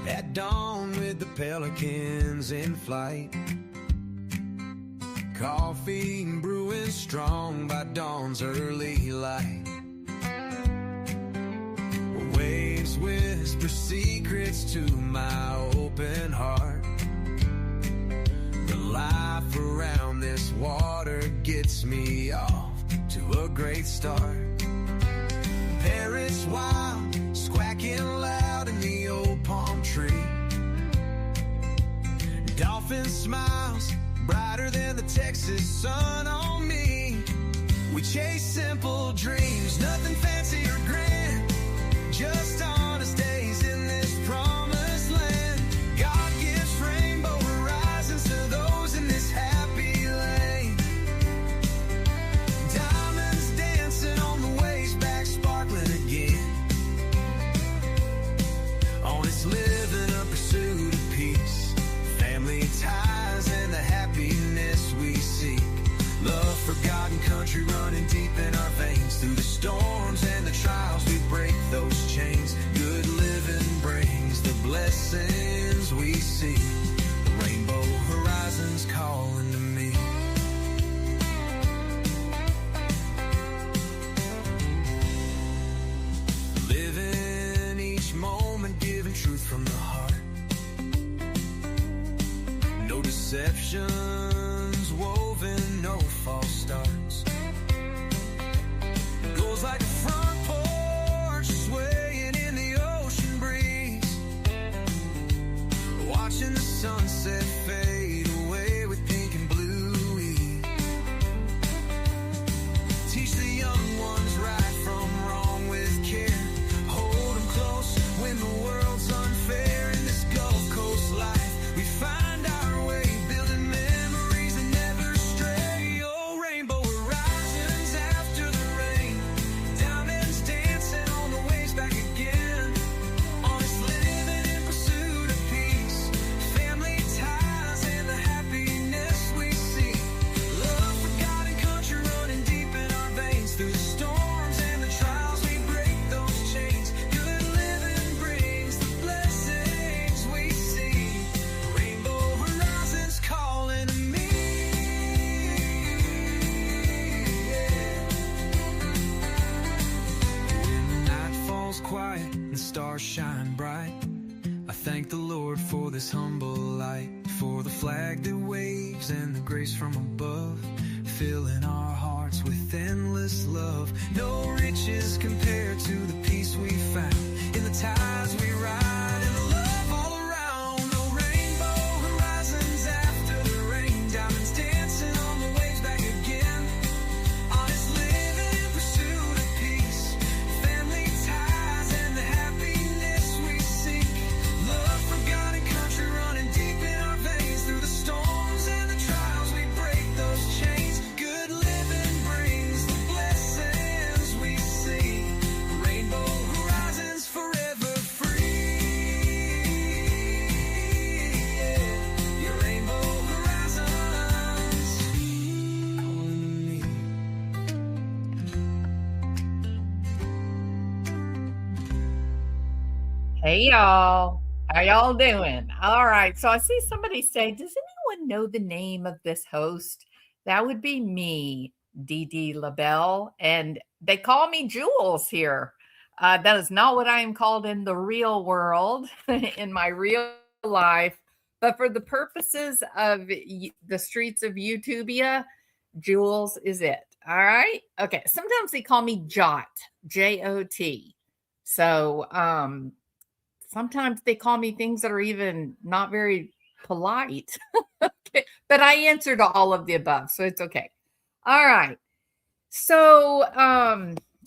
At dawn with the pelicans in flight, coffee brewing strong by dawn's early light. Waves whisper secrets to my open heart. The life around this water gets me off to a great start. Parrots wild, squawking loud in the old palm tree. Dolphin smiles, brighter than the Texas sun on me. We chase simple dreams, nothing fancy or grand, just honest days in this promised land. God gives rainbow horizons to those in this happy lane. Diamonds dancing on the waves, back sparkling again. Honest living, a pursuit of peace, family ties and the happiness we seek. Love, forgotten country running deep in our veins. Through the storms and the trials we break those chains. Good living brings the blessings we see. The rainbow horizons calling to me. Living each moment, giving truth from the heart. No deceptions woven, no false starts. Goes like a front porch swaying in the ocean breeze. Watching the sunset fade away with pink and blue ease. Teach the young ones right from wrong with care. Hold them close when the world's unfair. In this Gulf Coast life we find our way, building memories that never stray. Oh, rainbow horizons after the rain. Diamonds dancing on the waves back again. Honest living in pursuit of peace. Family ties and the happiness we see. Love, forgotten country running deep in our veins. Through the storms and the trials we break those chains. Good living brings the blessings we see. Rainbow horizons calling to me. When the night falls quiet and the stars shine bright, I thank the Lord for this humble light, for the flag that waves and the grace from above, filling our hearts with endless love. No riches compared to the peace we found in the ties we ride and the love all around. No rainbow horizons after the rain. Diamonds dancing on the waves back again. Honest living in pursuit of peace. Family ties and the happiness we seek. Love, forgotten country running deep in our veins. Through the storms and the trials we break those chains. Good living brings the blessings we see. Rainbow horizons forever free. Yeah. Your rainbow horizons calling to me. Hey y'all, how y'all doing? All right, so I see somebody say, does anyone know the name of this host? That would be me, Dee Dee LaBelle, and they call me Jules here. That is not what I am called in the real world, in my real life, but for the purposes of the streets of YouTubia, Jules is it. All right, okay. Sometimes they call me Jot, Jot. So, sometimes they call me things that are even not very polite. Okay. But I answer to all of the above, so it's okay. All right. So,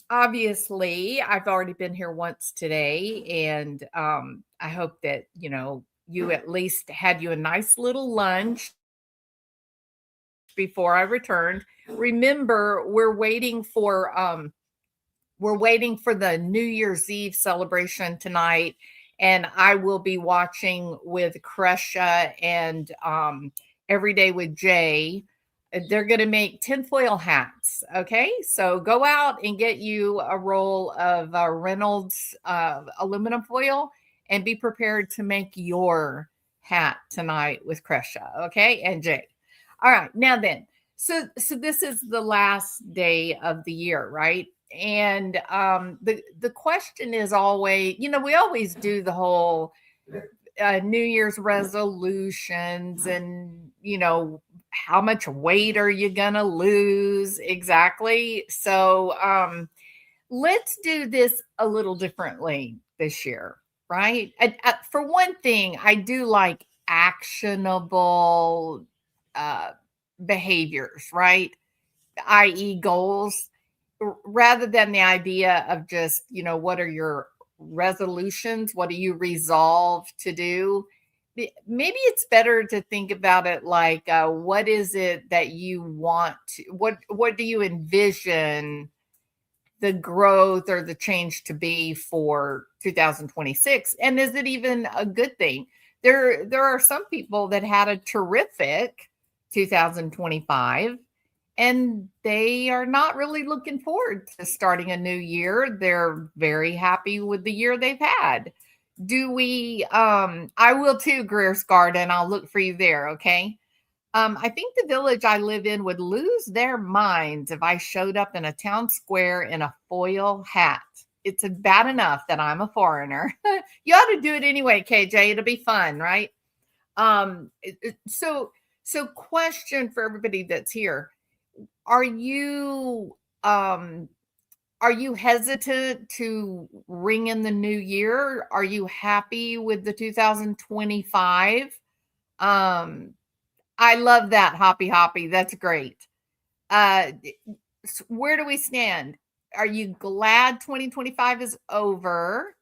obviously, I've already been here once today, and I hope that you at least had you a nice little lunch before I returned. Remember, we're waiting for the New Year's Eve celebration tonight, and I will be watching with Kresha and Every Day with Jay. They're going to make tinfoil hats. Okay, so go out and get you a roll of Reynolds aluminum foil and be prepared to make your hat tonight with Kresha, okay? And Jay. All right, now then. So this is the last day of the year, right? And the question is always, we always do the whole New Year's resolutions, and how much weight are you gonna lose exactly? So let's do this a little differently this year, right? For one thing, I do like actionable behaviors, right? I.e., goals, rather than the idea of just, what are your resolutions? What do you resolve to do? Maybe it's better to think about it like, what is it that you want to, what do you envision the growth or the change to be for 2026? And is it even a good thing? There are some people that had a terrific 2025 and they are not really looking forward to starting a new year. They're very happy with the year they've had. Do we I will too, Greer's Garden. I'll look for you there, okay? I think the village I live in would lose their minds if I showed up in a town square in a foil hat. It's bad enough that I'm a foreigner. You ought to do it anyway, KJ. It'll be fun, right? So question for everybody that's here. Are you hesitant to ring in the new year? Are you happy with the 2025? I love that, Hoppy. That's great. Where do we stand? Are you glad 2025 is over?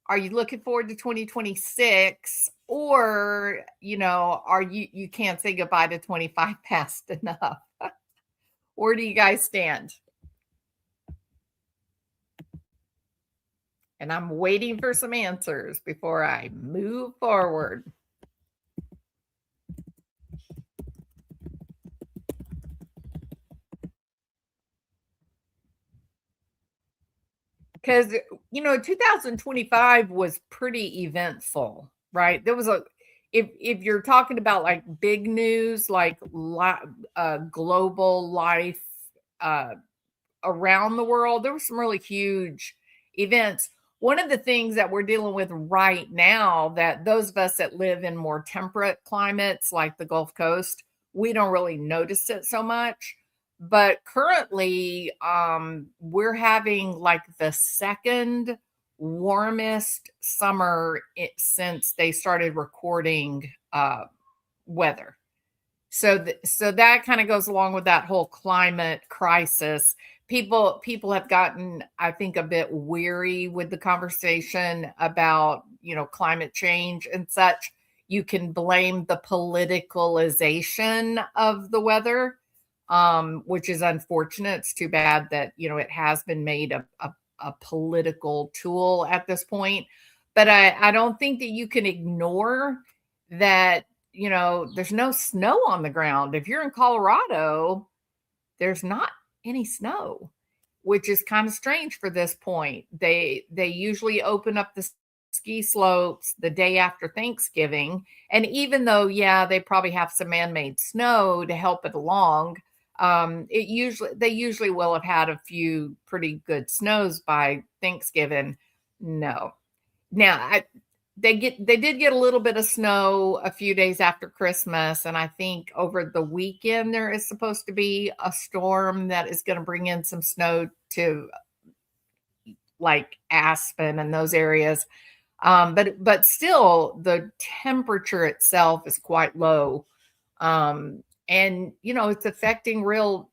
Are you looking forward to 2026? Or, are you can't say goodbye to 25 fast enough? Where do you guys stand? And I'm waiting for some answers before I move forward. Because 2025 was pretty eventful, right? There was if you're talking about like big news, like global life around the world, there were some really huge events. One of the things that we're dealing with right now, that those of us that live in more temperate climates like the Gulf Coast, we don't really notice it so much. But currently, we're having like the second warmest summer since they started recording weather. So that kind of goes along with that whole climate crisis. People have gotten, I think, a bit weary with the conversation about, climate change and such. You can blame the politicalization of the weather, which is unfortunate. It's too bad that, it has been made a political tool at this point. But I don't think that you can ignore that, there's no snow on the ground. If you're in Colorado, there's not any snow, which is kind of strange for this point. They usually open up the ski slopes the day after Thanksgiving. And even though, they probably have some man-made snow to help it along, they usually will have had a few pretty good snows by Thanksgiving. No. Now, they did get a little bit of snow a few days after Christmas, and I think over the weekend there is supposed to be a storm that is going to bring in some snow to like Aspen and those areas. But still, the temperature itself is quite low. And it's affecting real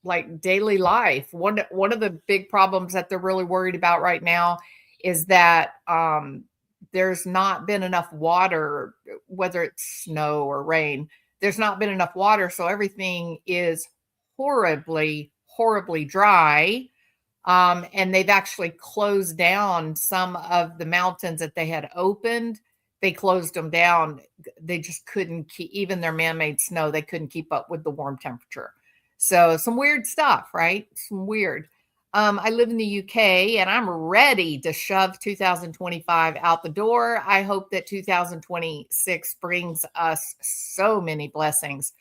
like daily life. One of the big problems that they're really worried about right now is that there's not been enough water, whether it's snow or rain. There's not been enough water, so everything is horribly dry. And they've actually closed down some of the mountains that they had opened. They closed them down. They just couldn't keep, even their man-made snow, they couldn't keep up with the warm temperature. So some weird stuff, right? Some weird. I live in the UK and I'm ready to shove 2025 out the door. I hope that 2026 brings us so many blessings.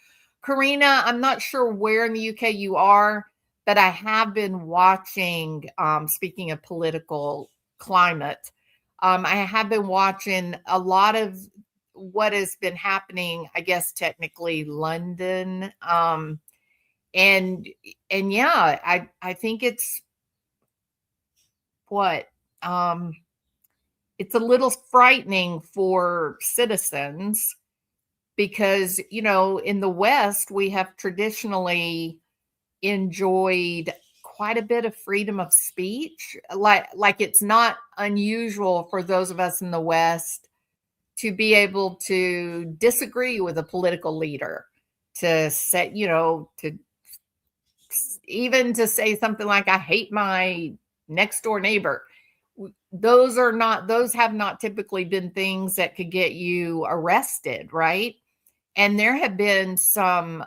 Karina, I'm not sure where in the UK you are, but I have been watching, speaking of political climate, I have been watching a lot of what has been happening, I guess, technically London. And yeah, I think it's what it's a little frightening for citizens because in the West we have traditionally enjoyed quite a bit of freedom of speech, like it's not unusual for those of us in the West to be able to disagree with a political leader, to say, to even to say something like, I hate my next door neighbor. Those have not typically been things that could get you arrested, right? And there have been some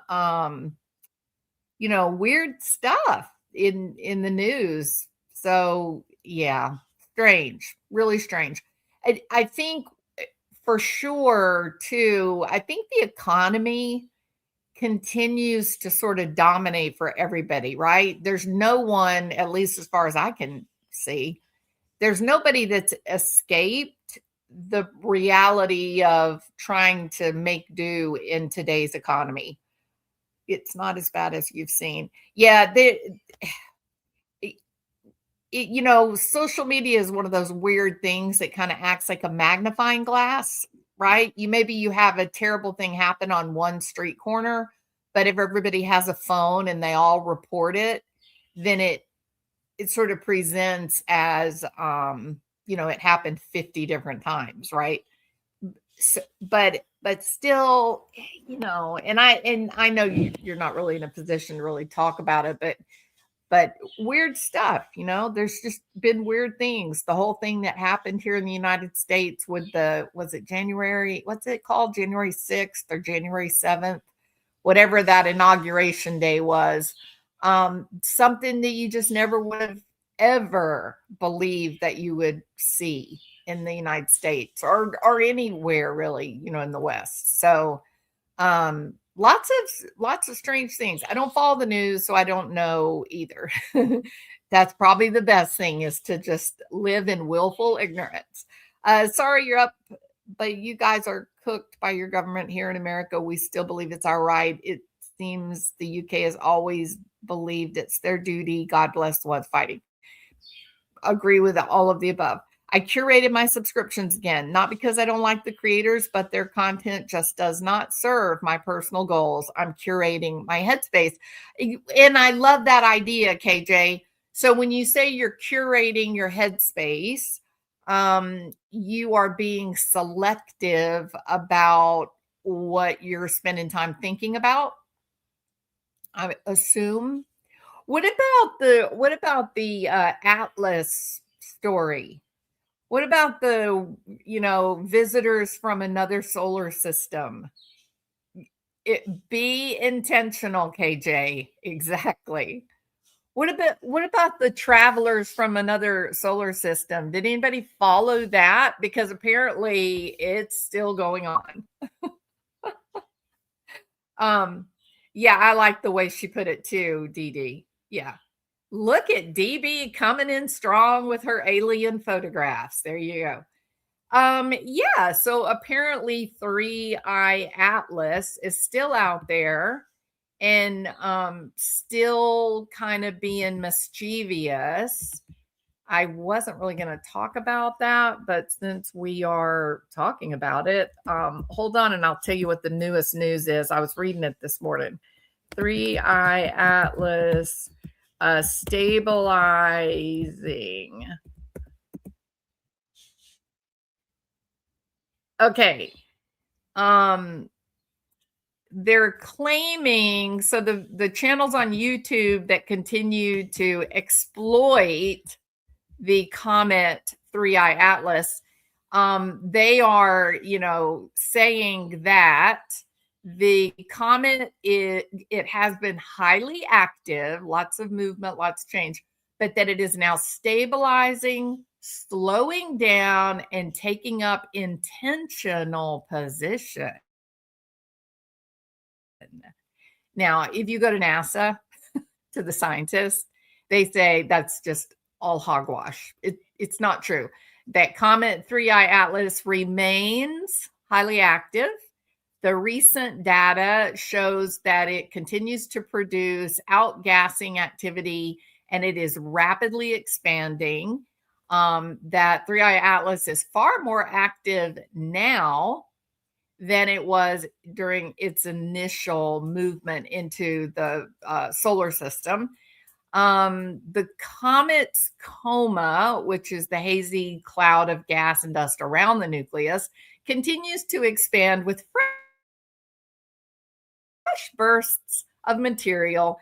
weird stuff in the news. So yeah, strange, really strange. I think for sure too, I think the economy continues to sort of dominate for everybody, right? There's no one, at least as far as I can see, there's nobody that's escaped the reality of trying to make do in today's economy. It's not as bad as you've seen. Yeah, social media is one of those weird things that kind of acts like a magnifying glass, right? You have a terrible thing happen on one street corner, but if everybody has a phone and they all report it, then it sort of presents as it happened 50 different times, right? So, but still, and I know you're not really in a position to really talk about it, but weird stuff, there's just been weird things. The whole thing that happened here in the United States with was it January, what's it called? January 6th or January 7th, whatever that inauguration day was, something that you just never would have ever believed that you would see in the United States or anywhere really, in the West. So, lots of strange things. I don't follow the news, so I don't know either. That's probably the best thing, is to just live in willful ignorance. Sorry you're up, but you guys are cooked by your government here in America. We still believe it's our right. It seems the UK has always believed it's their duty. God bless the ones fighting. Agree with all of the above. I curated my subscriptions again, not because I don't like the creators, but their content just does not serve my personal goals. I'm curating my headspace. And I love that idea, KJ. So when you say you're curating your headspace, you are being selective about what you're spending time thinking about, I assume. What about the Atlas story? What about the, visitors from another solar system? Be intentional, KJ. Exactly. What about the travelers from another solar system? Did anybody follow that? Because apparently it's still going on. Yeah, I like the way she put it too, Dee Dee. Yeah. Look at DB coming in strong with her alien photographs. There you go. Yeah, so apparently 3i Atlas is still out there and still kind of being mischievous. I wasn't really going to talk about that, but since we are talking about it, hold on and I'll tell you what the newest news is. I was reading it this morning. 3i Atlas stabilizing. Okay. They're claiming, so the channels on YouTube that continue to exploit the Comet 3i Atlas, they are, saying that the Comet, it has been highly active, lots of movement, lots of change, but that it is now stabilizing, slowing down, and taking up intentional position. Now, if you go to NASA, to the scientists, they say that's just all hogwash. It's not true. That Comet 3I Atlas remains highly active. The recent data shows that it continues to produce outgassing activity and it is rapidly expanding. That 3I Atlas is far more active now than it was during its initial movement into the solar system. The comet's coma, which is the hazy cloud of gas and dust around the nucleus, continues to expand with fresh bursts of material.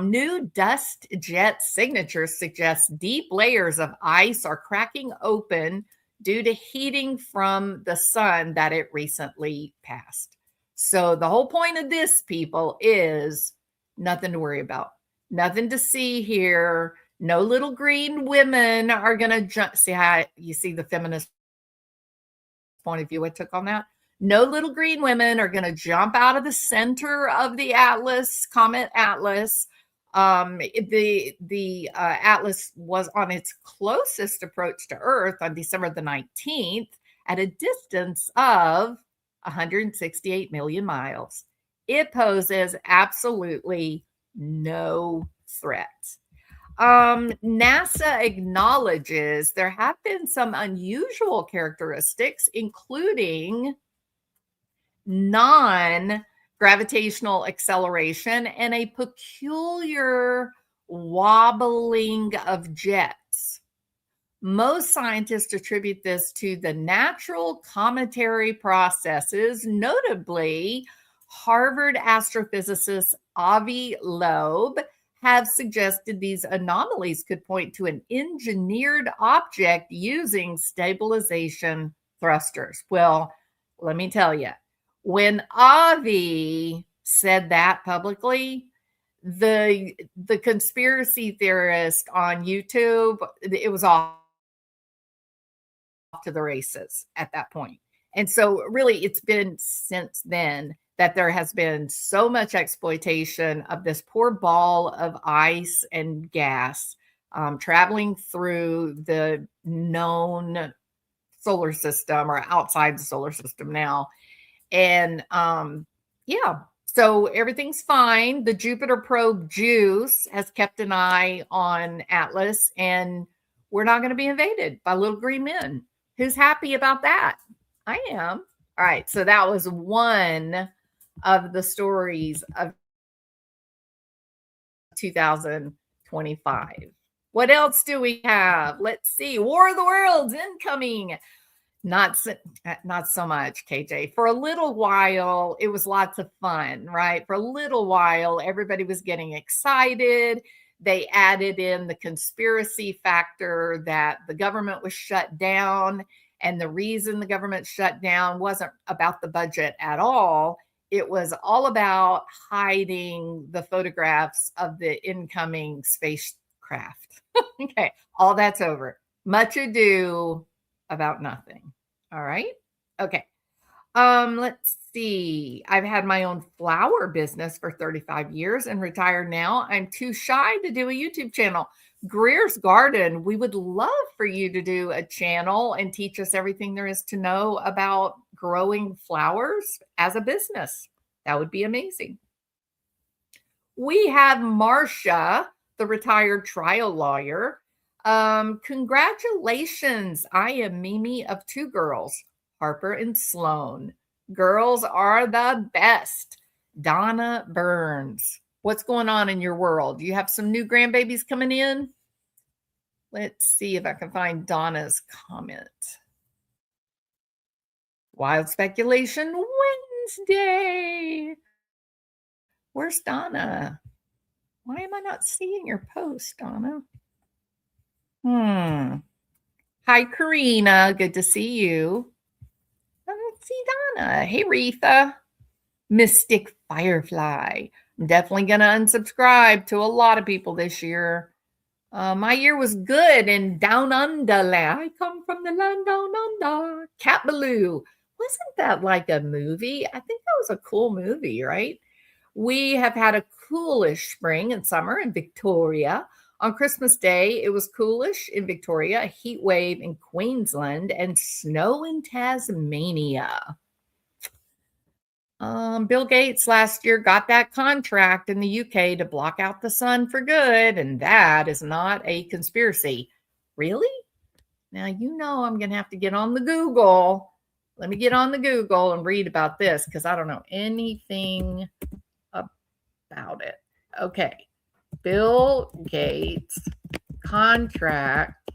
New dust jet signatures suggest deep layers of ice are cracking open due to heating from the sun that it recently passed. So the whole point of this, people, is nothing to worry about. Nothing to see here. No little green women are going to jump. See how you see the feminist point of view I took on that? No little green women are going to jump out of the center of the Atlas, Comet Atlas. The Atlas was on its closest approach to Earth on December the 19th at a distance of 168 million miles. It poses absolutely no threat. NASA acknowledges there have been some unusual characteristics, including non-gravitational acceleration and a peculiar wobbling of jets. Most scientists attribute this to the natural cometary processes, notably Harvard astrophysicist Avi Loeb have suggested these anomalies could point to an engineered object using stabilization thrusters. Well, let me tell you, when Avi said that publicly, the conspiracy theorist on YouTube, it was off to the races at that point. And so really it's been since then that there has been so much exploitation of this poor ball of ice and gas traveling through the known solar system or outside the solar system now. And yeah, so everything's fine. The Jupiter probe JUICE has kept an eye on Atlas, and we're not going to be invaded by little green men. Who's happy about that? I am. All right, so that was one of the stories of 2025. What else do we have? Let's see. War of the Worlds incoming. Not so much, KJ. For a little while, it was lots of fun, right? For a little while, everybody was getting excited. They added in the conspiracy factor that the government was shut down. And the reason the government shut down wasn't about the budget at all. It was all about hiding the photographs of the incoming spacecraft. Okay, all that's over. Much ado about nothing. All right. Okay. Let's see. I've had my own flower business for 35 years and retired now. I'm too shy to do a YouTube channel. Greer's Garden, we would love for you to do a channel and teach us everything there is to know about growing flowers as a business. That would be amazing. We have Marcia, the retired trial lawyer. Congratulations. I am Mimi of two girls, Harper and Sloan. Girls are the best. Donna Burns. What's going on in your world? Do you have some new grandbabies coming in? Let's see if I can find Donna's comment. Wild Speculation Wednesday. Where's Donna? Why am I not seeing your post, Donna? Hi, Karina. Good to see you. Let's see Donna. Hey, Retha. Mystic Firefly. I'm definitely going to unsubscribe to a lot of people this year. My year was good in Down Under land. I come from the land down under. Cat Ballou. Wasn't that like a movie? I think that was a cool movie, right? We have had a coolish spring and summer in Victoria. On Christmas Day, it was coolish in Victoria, a heat wave in Queensland, and snow in Tasmania. Bill Gates last year got that contract in the UK to block out the sun for good, and that is not a conspiracy. Really? Now, you know, I'm going to have to get on the Google. Let me get on the Google and read about this because I don't know anything about it. Okay. Bill Gates contract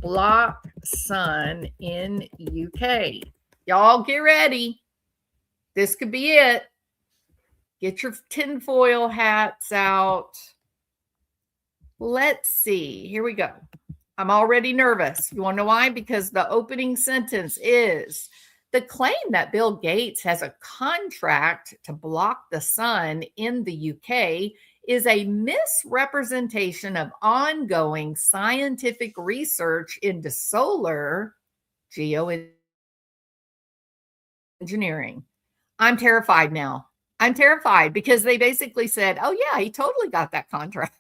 block sun in UK. Y'all get ready. This could be it. Get your tinfoil hats out. Let's see. Here we go. I'm already nervous. You want to know why? Because the opening sentence is the claim that Bill Gates has a contract to block the sun in the UK is a misrepresentation of ongoing scientific research into solar geoengineering. I'm terrified now. I'm terrified because they basically said, oh, yeah, he totally got that contract.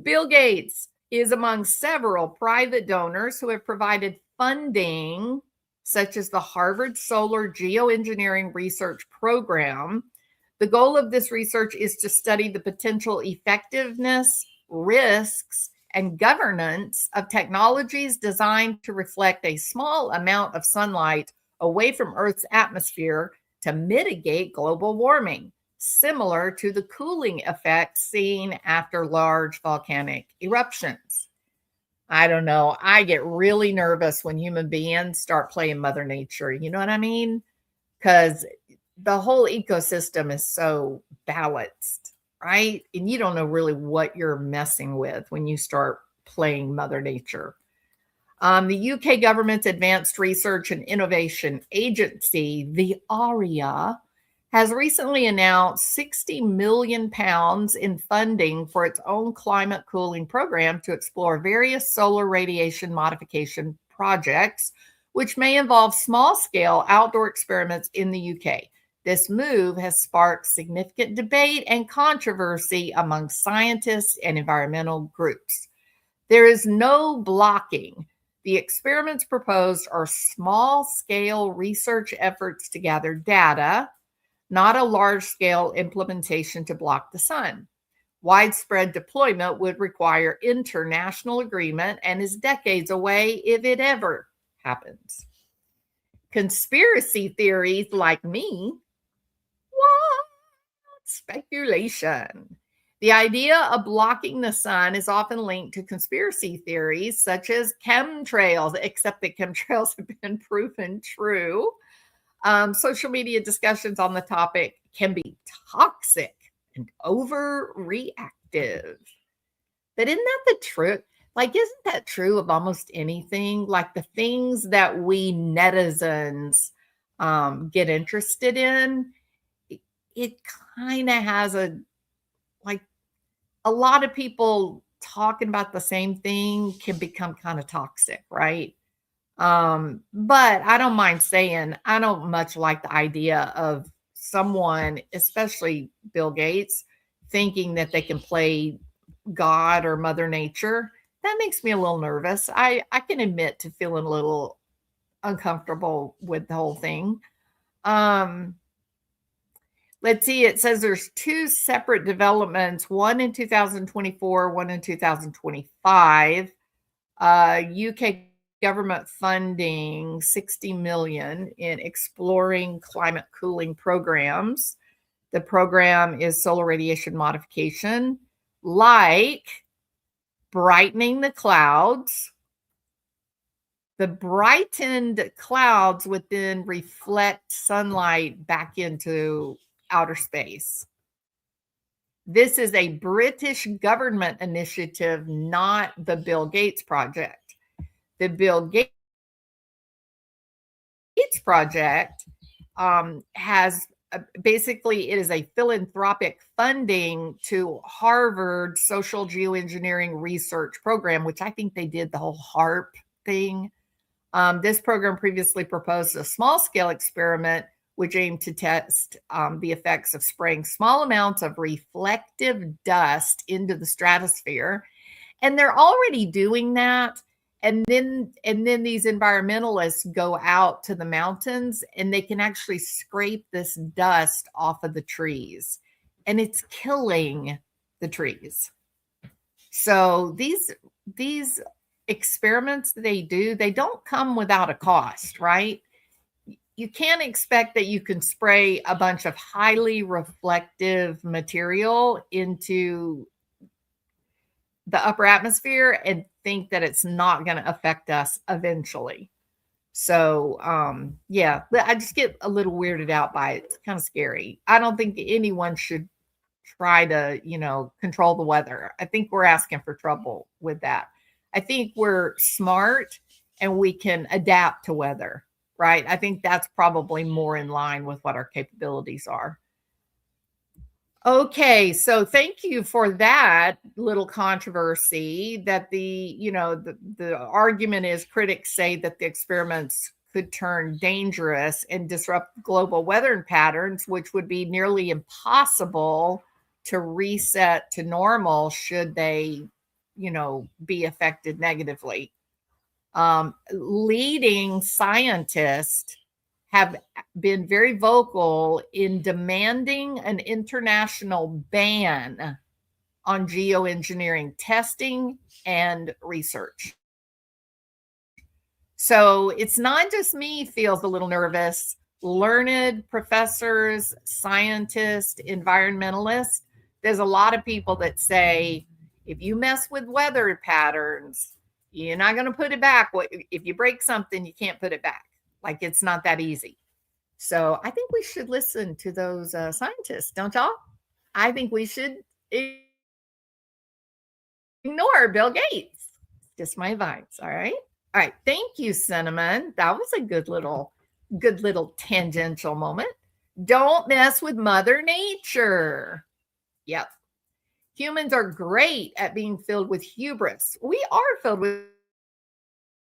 Bill Gates is among several private donors who have provided funding, such as the Harvard Solar Geoengineering Research Program. The goal of this research is to study the potential effectiveness, risks, and governance of technologies designed to reflect a small amount of sunlight away from Earth's atmosphere to mitigate global warming, similar to the cooling effect seen after large volcanic eruptions. I don't know. I get really nervous when human beings start playing Mother Nature. You know what I mean? Because the whole ecosystem is so balanced, right? And you don't know really what you're messing with when you start playing Mother Nature. The UK government's Advanced Research and Innovation Agency, the ARIA, has recently announced £60 million in funding for its own climate cooling program to explore various solar radiation modification projects, which may involve small-scale outdoor experiments in the UK. This move has sparked significant debate and controversy among scientists and environmental groups. There is no blocking. The experiments proposed are small-scale research efforts to gather data, not a large-scale implementation to block the sun. Widespread deployment would require international agreement and is decades away if it ever happens. Conspiracy theories like me, what? Speculation. The idea of blocking the sun is often linked to conspiracy theories such as chemtrails, except that chemtrails have been proven true. Social media discussions on the topic can be toxic and overreactive. But isn't that the truth? Like, isn't that true of almost anything? Like the things that we netizens get interested in, it kind of has a lot of people talking about the same thing can become kind of toxic, right? But I don't mind saying I don't much like the idea of someone, especially Bill Gates, thinking that they can play God or Mother Nature. That makes me a little nervous. I can admit to feeling a little uncomfortable with the whole thing. Let's see, it says there's two separate developments, one in 2024, one in 2025. UK government funding 60 million in exploring climate cooling programs. The program is solar radiation modification, like brightening the clouds. The brightened clouds would then reflect sunlight back into outer space. This is a British government initiative, not the Bill Gates project. The Bill Gates project has basically it is a philanthropic funding to Harvard Social Geoengineering Research Program, which I think they did the whole HARP thing. This program previously proposed a small-scale experiment which aimed to test the effects of spraying small amounts of reflective dust into the stratosphere. And they're already doing that. And then these environmentalists go out to the mountains and they can actually scrape this dust off of the trees. And it's killing the trees. So these experiments they do, they don't come without a cost, right? You can't expect that you can spray a bunch of highly reflective material into the upper atmosphere and think that it's not going to affect us eventually. So, yeah, I just get a little weirded out by it. It's kind of scary. I don't think anyone should try to, control the weather. I think we're asking for trouble with that. I think we're smart and we can adapt to weather, right? I think that's probably more in line with what our capabilities are. Okay, so thank you for that little controversy that the argument is critics say that the experiments could turn dangerous and disrupt global weather patterns, which would be nearly impossible to reset to normal should they, be affected negatively. Leading scientists have been very vocal in demanding an international ban on geoengineering testing and research. So it's not just me feels a little nervous. Learned professors, scientists, environmentalists, there's a lot of people that say, if you mess with weather patterns, you're not going to put it back. If you break something, you can't put it back. Like, it's not that easy. So I think we should listen to those scientists, don't y'all? I think we should ignore Bill Gates. Just my advice. All right. All right. Thank you, Cinnamon. That was a good little tangential moment. Don't mess with Mother Nature. Yep. Humans are great at being filled with hubris. We are filled with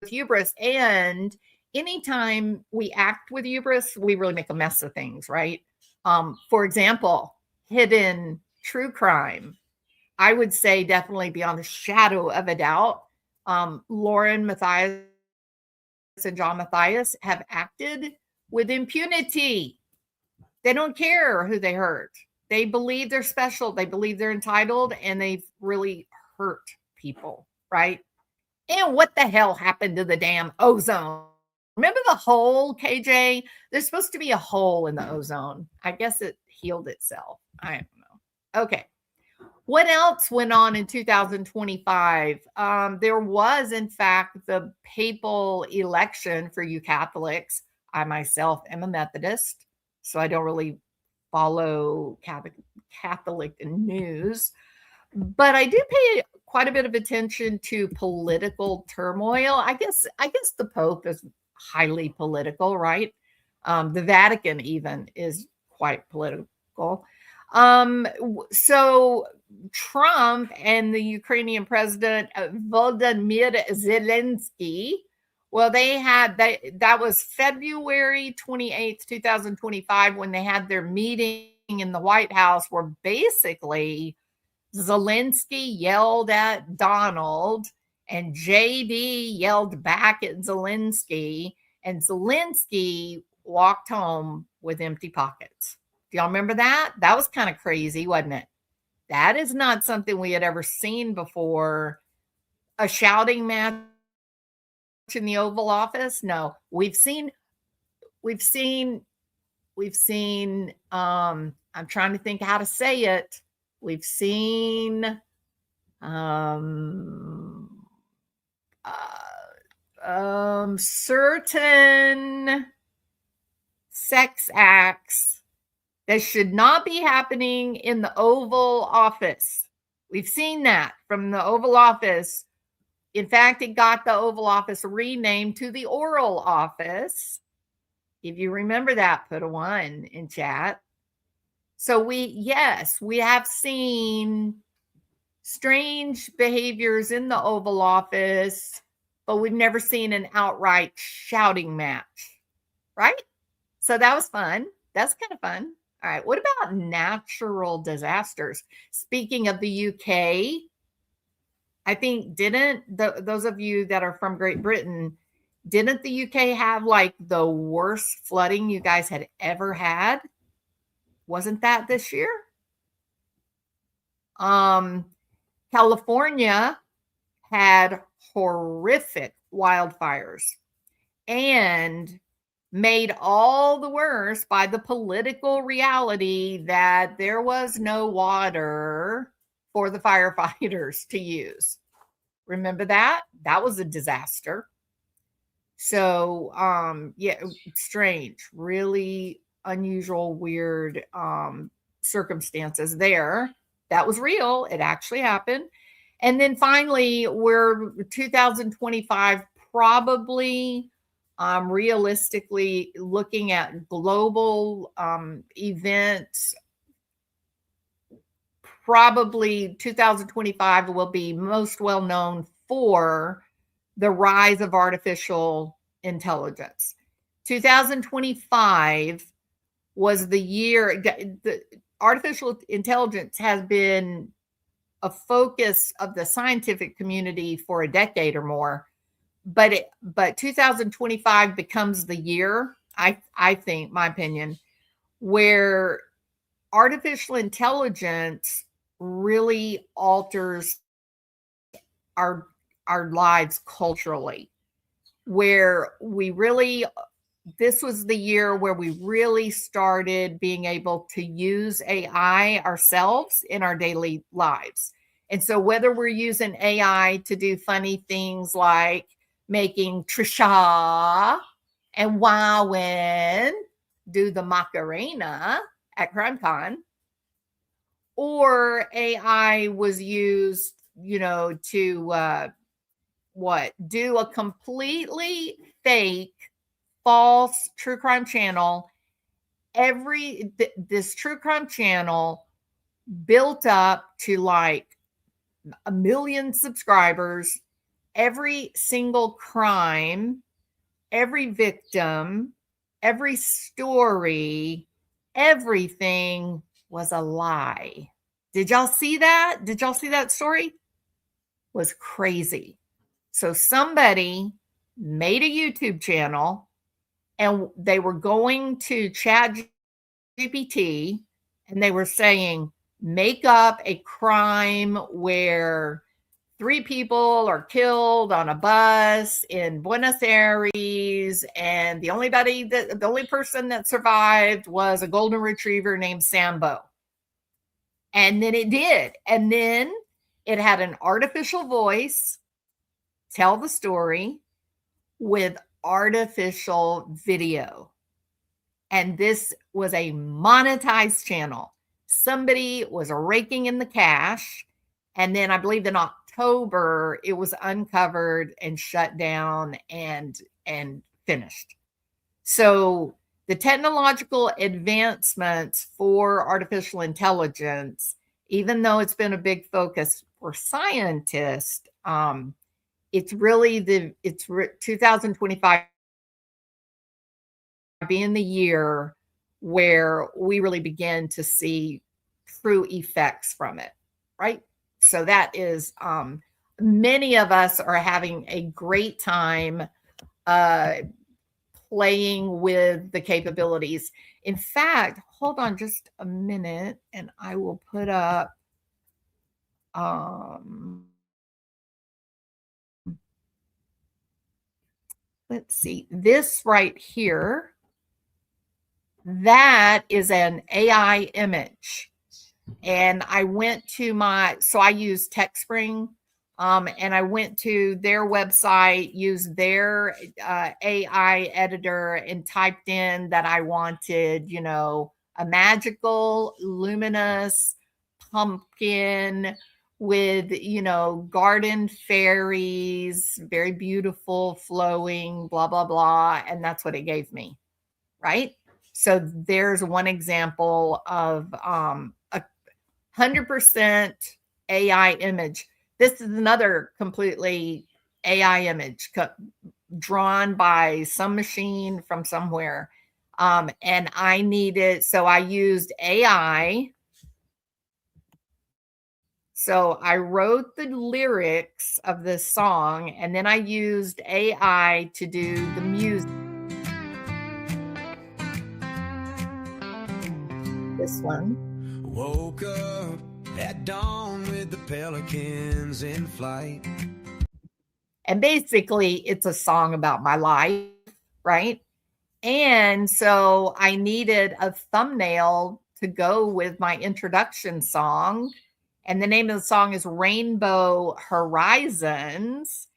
hubris. And anytime we act with hubris, we really make a mess of things, right? For example, hidden true crime. I would say definitely beyond the shadow of a doubt, Lauren Matthias and John Matthias have acted with impunity. They don't care who they hurt. They believe they're special. They believe they're entitled, and they've really hurt people, right? And what the hell happened to the damn ozone? Remember the hole, KJ? There's supposed to be a hole in the ozone. I guess it healed itself. I don't know. Okay. What else went on in 2025? There was, in fact, the papal election for you Catholics. I myself am a Methodist, so I don't really follow Catholic news, but I do pay quite a bit of attention to political turmoil. I guess the Pope is highly political, right? The Vatican even is quite political. So Trump and the Ukrainian president Volodymyr Zelensky, well, that was February 28th, 2025, when they had their meeting in the White House, where basically Zelensky yelled at Donald and JD yelled back at Zelensky, and Zelensky walked home with empty pockets. Do y'all remember that? That was kind of crazy, wasn't it? That is not something we had ever seen before. A shouting match in the Oval Office? No, we've seen, I'm trying to think how to say it. We've seen, certain sex acts that should not be happening in the Oval Office. We've seen that from the Oval Office. In fact, it got the Oval Office renamed to the Oral Office. If you remember that, put a 1 in chat. So we have seen strange behaviors in the Oval Office, but we've never seen an outright shouting match, right? So that was fun. That's kind of fun. All right. What about natural disasters? Speaking of the UK, I think those of you that are from Great Britain, didn't the UK have like the worst flooding you guys had ever had? Wasn't that this year? California had horrific wildfires and made all the worse by the political reality that there was no water for the firefighters to use. Remember that? That was a disaster. So, yeah, strange, really unusual, weird circumstances there. That was real. It actually happened. And then finally, we're 2025, probably realistically looking at global events. Probably 2025 will be most well known for the rise of artificial intelligence. 2025 was the year. The artificial intelligence has been a focus of the scientific community for a decade or more, but 2025 becomes the year, I think, my opinion, where artificial intelligence really alters our lives culturally, where this was the year where we really started being able to use AI ourselves in our daily lives. And so whether we're using AI to do funny things like making Trisha and Wowin do the Macarena at CrimeCon, or AI was used, to do a completely fake, false true crime channel. This true crime channel built up to like 1 million subscribers. Every single crime, every victim, every story, everything was a lie. Did y'all see that? Did y'all see that story? Was crazy. So somebody made a YouTube channel and they were going to ChatGPT and they were saying, make up a crime where 3 people are killed on a bus in Buenos Aires, and the only person that survived was a golden retriever named Sambo. And then it did. And then it had an artificial voice tell the story with artificial video. And this was a monetized channel. Somebody was raking in the cash. And then I believe in October, it was uncovered and shut down and finished. So the technological advancements for artificial intelligence, even though it's been a big focus for scientists, it's really 2025 being the year where we really begin to see true effects from it, right? So that is, many of us are having a great time playing with the capabilities. In fact, hold on just a minute and I will put up, let's see, this right here. That is an AI image. And I went to I use TechSpring, and I went to their website, used their AI editor, and typed in that I wanted, a magical, luminous pumpkin with, garden fairies, very beautiful, flowing, blah, blah, blah. And that's what it gave me, right? So there's one example of a 100% AI image. This is another completely AI image drawn by some machine from somewhere. And I needed, so I used AI. So I wrote the lyrics of this song, and then I used AI to do the music. This one. Woke up at dawn with the pelicans in flight. And basically, it's a song about my life, right? And so I needed a thumbnail to go with my introduction song. And the name of the song is Rainbow Horizons.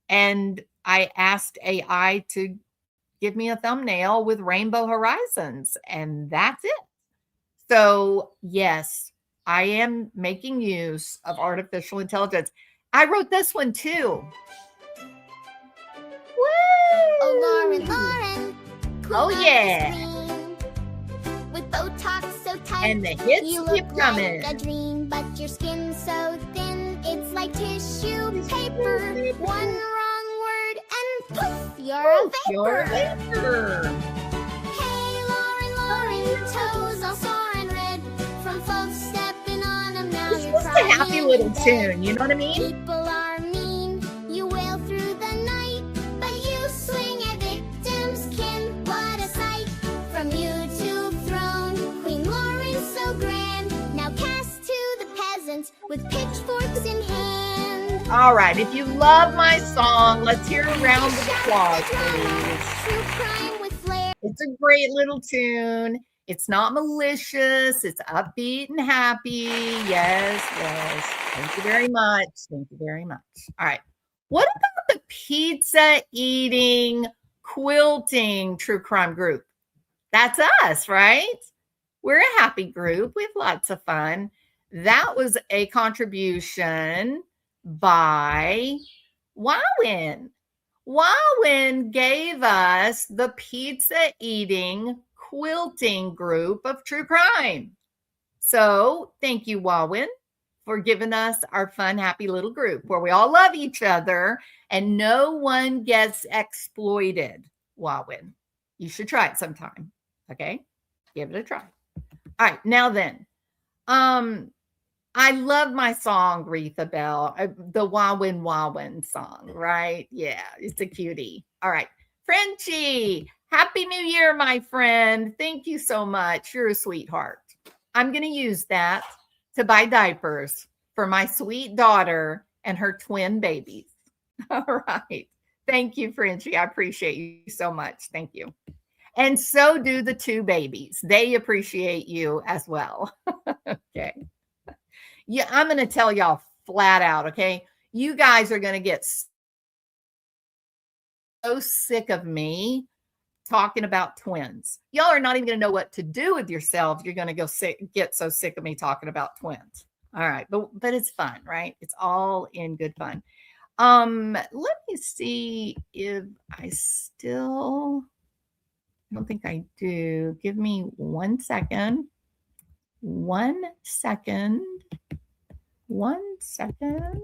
And I asked AI to give me a thumbnail with Rainbow Horizons. And that's it. So, yes, I am making use of artificial intelligence. I wrote this one too. Woo! Oh, Lauren. Oh, yeah. With Botox so tight, And the hits you keep look coming. like a dream, but your skin's so thin, it's like tissue paper. One wrong word and poof, you're a vapor. Hey, Lauren, toes all sore and red from folks stepping on them. Now It's you're just a crying happy in little bed. tune, you know what I mean? People are mean, you wail through the night, but you swing at victims' kin. What a sight from YouTube throne, Queen Lauren's so grand. Now cast to the peasants with pitchforks in hand. All right, if you love my song, let's hear a round of applause, please. True crime with flair. It's a great little tune. It's not malicious. It's upbeat and happy. Yes, yes. Thank you very much. Thank you very much. All right. What about the pizza eating, quilting true crime group? That's us, right? We're a happy group. We have lots of fun. That was a contribution by Wowin. Wowin gave us the pizza eating quilting group of true crime. So thank you, Wowin, for giving us our fun, happy little group where we all love each other and no one gets exploited. Wowin, you should try it sometime. Okay, give it a try. All right, now then, I love my song, Retha Bell, the Wowin song, right? Yeah, it's a cutie. All right. Frenchie, Happy New Year, my friend. Thank you so much. You're a sweetheart. I'm going to use that to buy diapers for my sweet daughter and her twin babies. All right. Thank you, Frenchie. I appreciate you so much. Thank you. And so do the two babies. They appreciate you as well. Okay. Yeah, I'm going to tell y'all flat out, okay? You guys are going to get so sick of me talking about twins. Y'all are not even going to know what to do with yourselves. You're going to get so sick of me talking about twins. All right, but it's fun, right? It's all in good fun. Let me see if I don't think I do. Give me 1 second. 1 second. 1 second.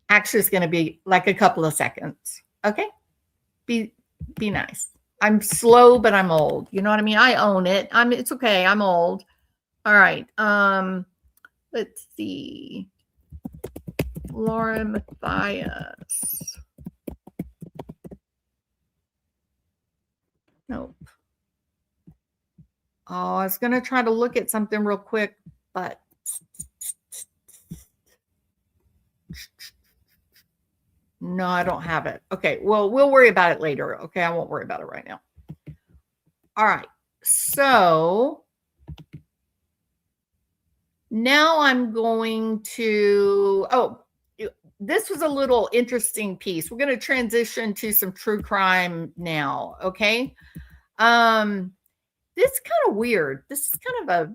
Actually, it's going to be like a couple of seconds. Okay. Be nice. I'm slow, but I'm old. You know what I mean? I own it. It's okay. I'm old. All right. Let's see. Lauren Matthias. Nope. Oh, I was going to try to look at something real quick, but no, I don't have it. Okay, well, we'll worry about it later. Okay, I won't worry about it right now. All right, so now I'm going to, this was a little interesting piece. We're going to transition to some true crime now, okay? This is kind of weird. This is kind of a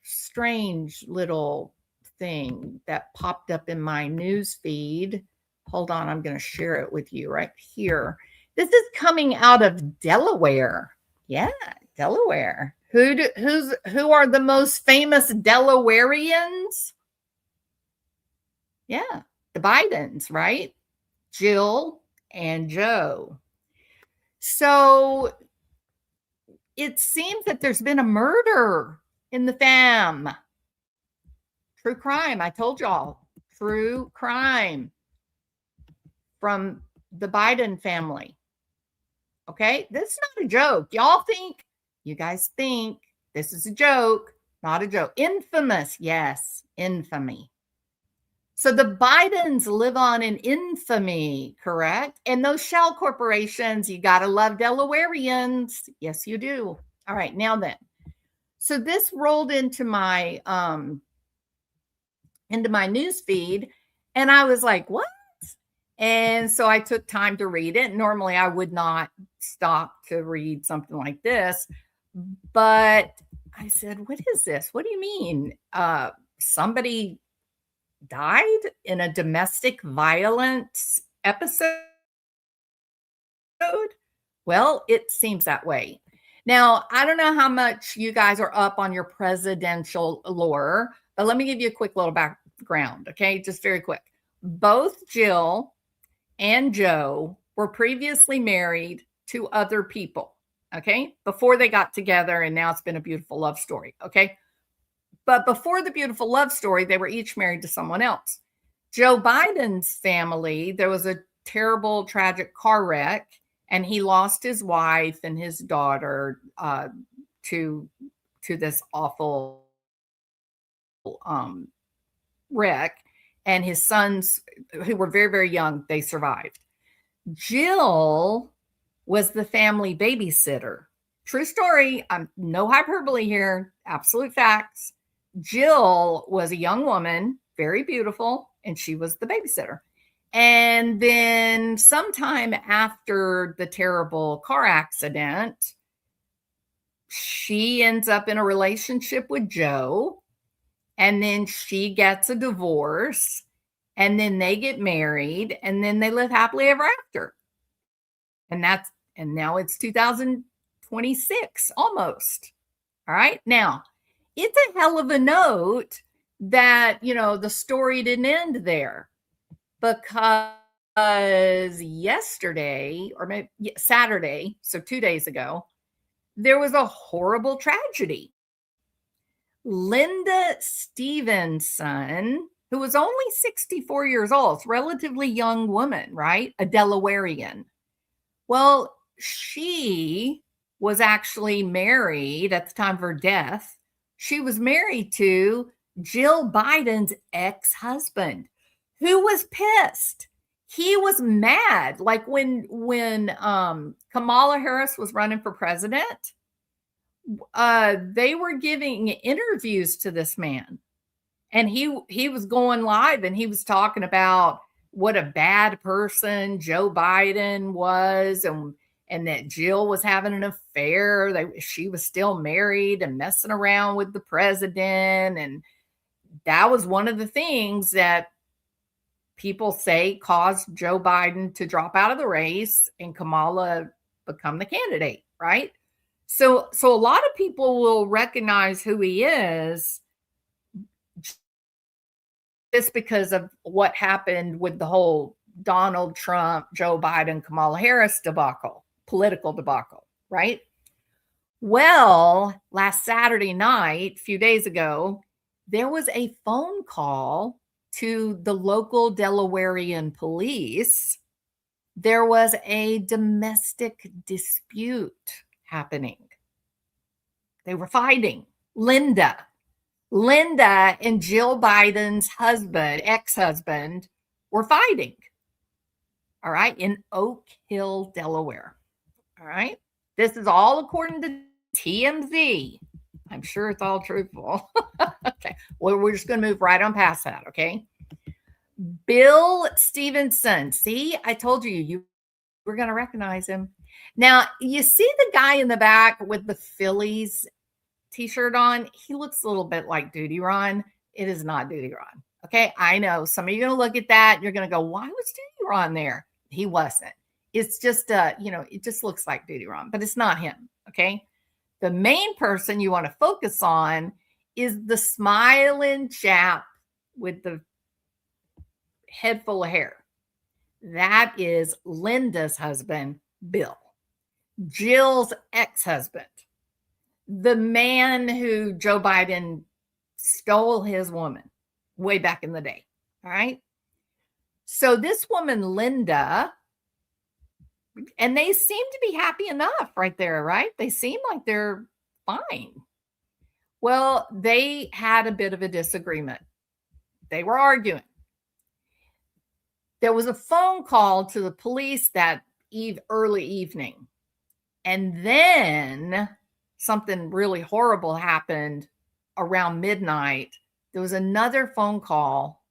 strange little thing that popped up in my news feed. Hold on, I'm going to share it with you right here. This is coming out of Delaware. Yeah, Delaware. Who are the most famous Delawareans? Yeah, the Bidens, right? Jill and Joe. So it seems that there's been a murder in the fam. True crime. I told y'all. True crime from the Biden family. Okay, this is not a joke. You guys think this is a joke, not a joke. Infamous, yes, infamy. So the Bidens live on in infamy, correct? And those shell corporations, you got to love Delawareans. Yes, you do. All right, now then. So this rolled into my news feed, and I was like, what? And so I took time to read it. Normally I would not stop to read something like this, but I said, what is this? What do you mean? Somebody died in a domestic violence episode? Well, it seems that way. Now, I don't know how much you guys are up on your presidential lore, but let me give you a quick little background, okay? Just very quick. Both Jill and Joe were previously married to other people, okay? Before they got together, and now it's been a beautiful love story, okay? But before the beautiful love story, they were each married to someone else. Joe Biden's family, there was a terrible, tragic car wreck, and he lost his wife and his daughter to this awful wreck. And his sons, who were very, very young, they survived. Jill was the family babysitter. True story. No hyperbole here. Absolute facts. Jill was a young woman, very beautiful, and she was the babysitter. And then sometime after the terrible car accident, she ends up in a relationship with Joe. And then she gets a divorce, and then they get married, and then they live happily ever after. And now it's 2026 almost. All right. Now, it's a hell of a note that, the story didn't end there, because yesterday, or maybe Saturday, so 2 days ago, there was a horrible tragedy. Linda Stevenson, who was only 64 years old, relatively young woman, right? A Delawarean. Well, she was actually married at the time of her death. She was married to Jill Biden's ex-husband, who was pissed. He was mad. Like when Kamala Harris was running for president, they were giving interviews to this man, and he was going live, and he was talking about what a bad person Joe Biden was, and that Jill was having an affair. She was still married and messing around with the president, and that was one of the things that people say caused Joe Biden to drop out of the race and Kamala become the candidate, right? So a lot of people will recognize who he is just because of what happened with the whole Donald Trump, Joe Biden, Kamala Harris political debacle, right? Well, last Saturday night, a few days ago, there was a phone call to the local Delawarean police. There was a domestic dispute happening. They were fighting. Linda and Jill Biden's ex-husband, were fighting. All right, in Oak Hill, Delaware. All right, this is all according to TMZ. I'm sure it's all truthful. Okay, well, we're just going to move right on past that. Okay, Bill Stevenson. See, I told you were going to recognize him. Now, you see the guy in the back with the Phillies t-shirt on? He looks a little bit like Duty Ron. It is not Duty Ron. Okay, I know some of you are going to look at that and you're going to go, why was Duty Ron there? He wasn't. It's just, it just looks like Duty Ron, but it's not him. Okay, The main person you want to focus on is the smiling chap with the head full of hair. That is Linda's husband, Bill, Jill's ex-husband, the man who Joe Biden stole his woman way back in the day. All right. So this woman, Linda, and they seem to be happy enough right there, right? They seem like they're fine. Well, they had a bit of a disagreement. They were arguing. There was a phone call to the police that early evening. And then something really horrible happened around midnight. There was another phone call,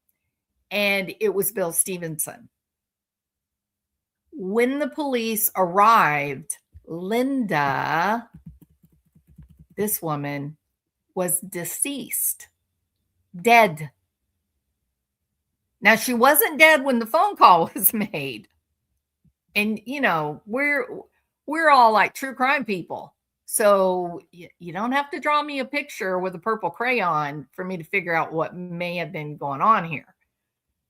and it was Bill Stevenson. When the police arrived, Linda, this woman, was deceased, dead. Now, she wasn't dead when the phone call was made. And, you know, we're all like true crime people. So you don't have to draw me a picture with a purple crayon for me to figure out what may have been going on here.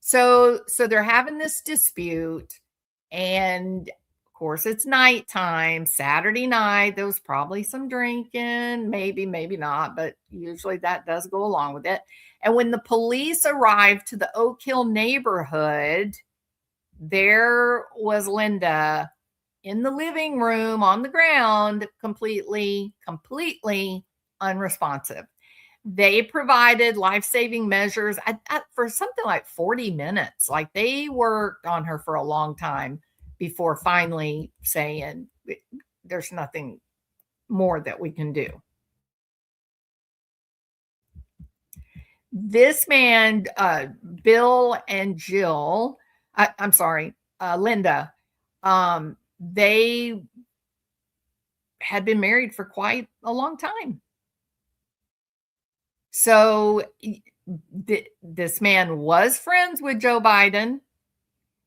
So they're having this dispute. And of course, it's nighttime, Saturday night. There was probably some drinking, maybe not, but usually that does go along with it. And when the police arrived to the Oak Hill neighborhood, there was Linda in the living room on the ground, completely unresponsive. They provided life-saving measures for something like 40 minutes. Like, they worked on her for a long time before finally saying, there's nothing more that we can do. This man, Bill and Jill, Linda, they had been married for quite a long time. So this man was friends with Joe Biden.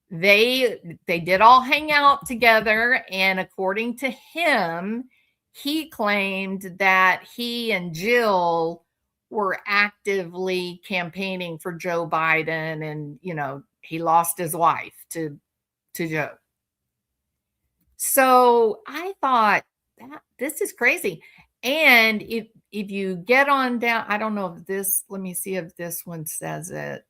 They did all hang out together. And according to him, he claimed that he and Jill were actively campaigning for Joe Biden. And, you know, he lost his wife to Joe. So I thought, this is crazy. And if you get on down, I don't know if this, let me see if this one says it.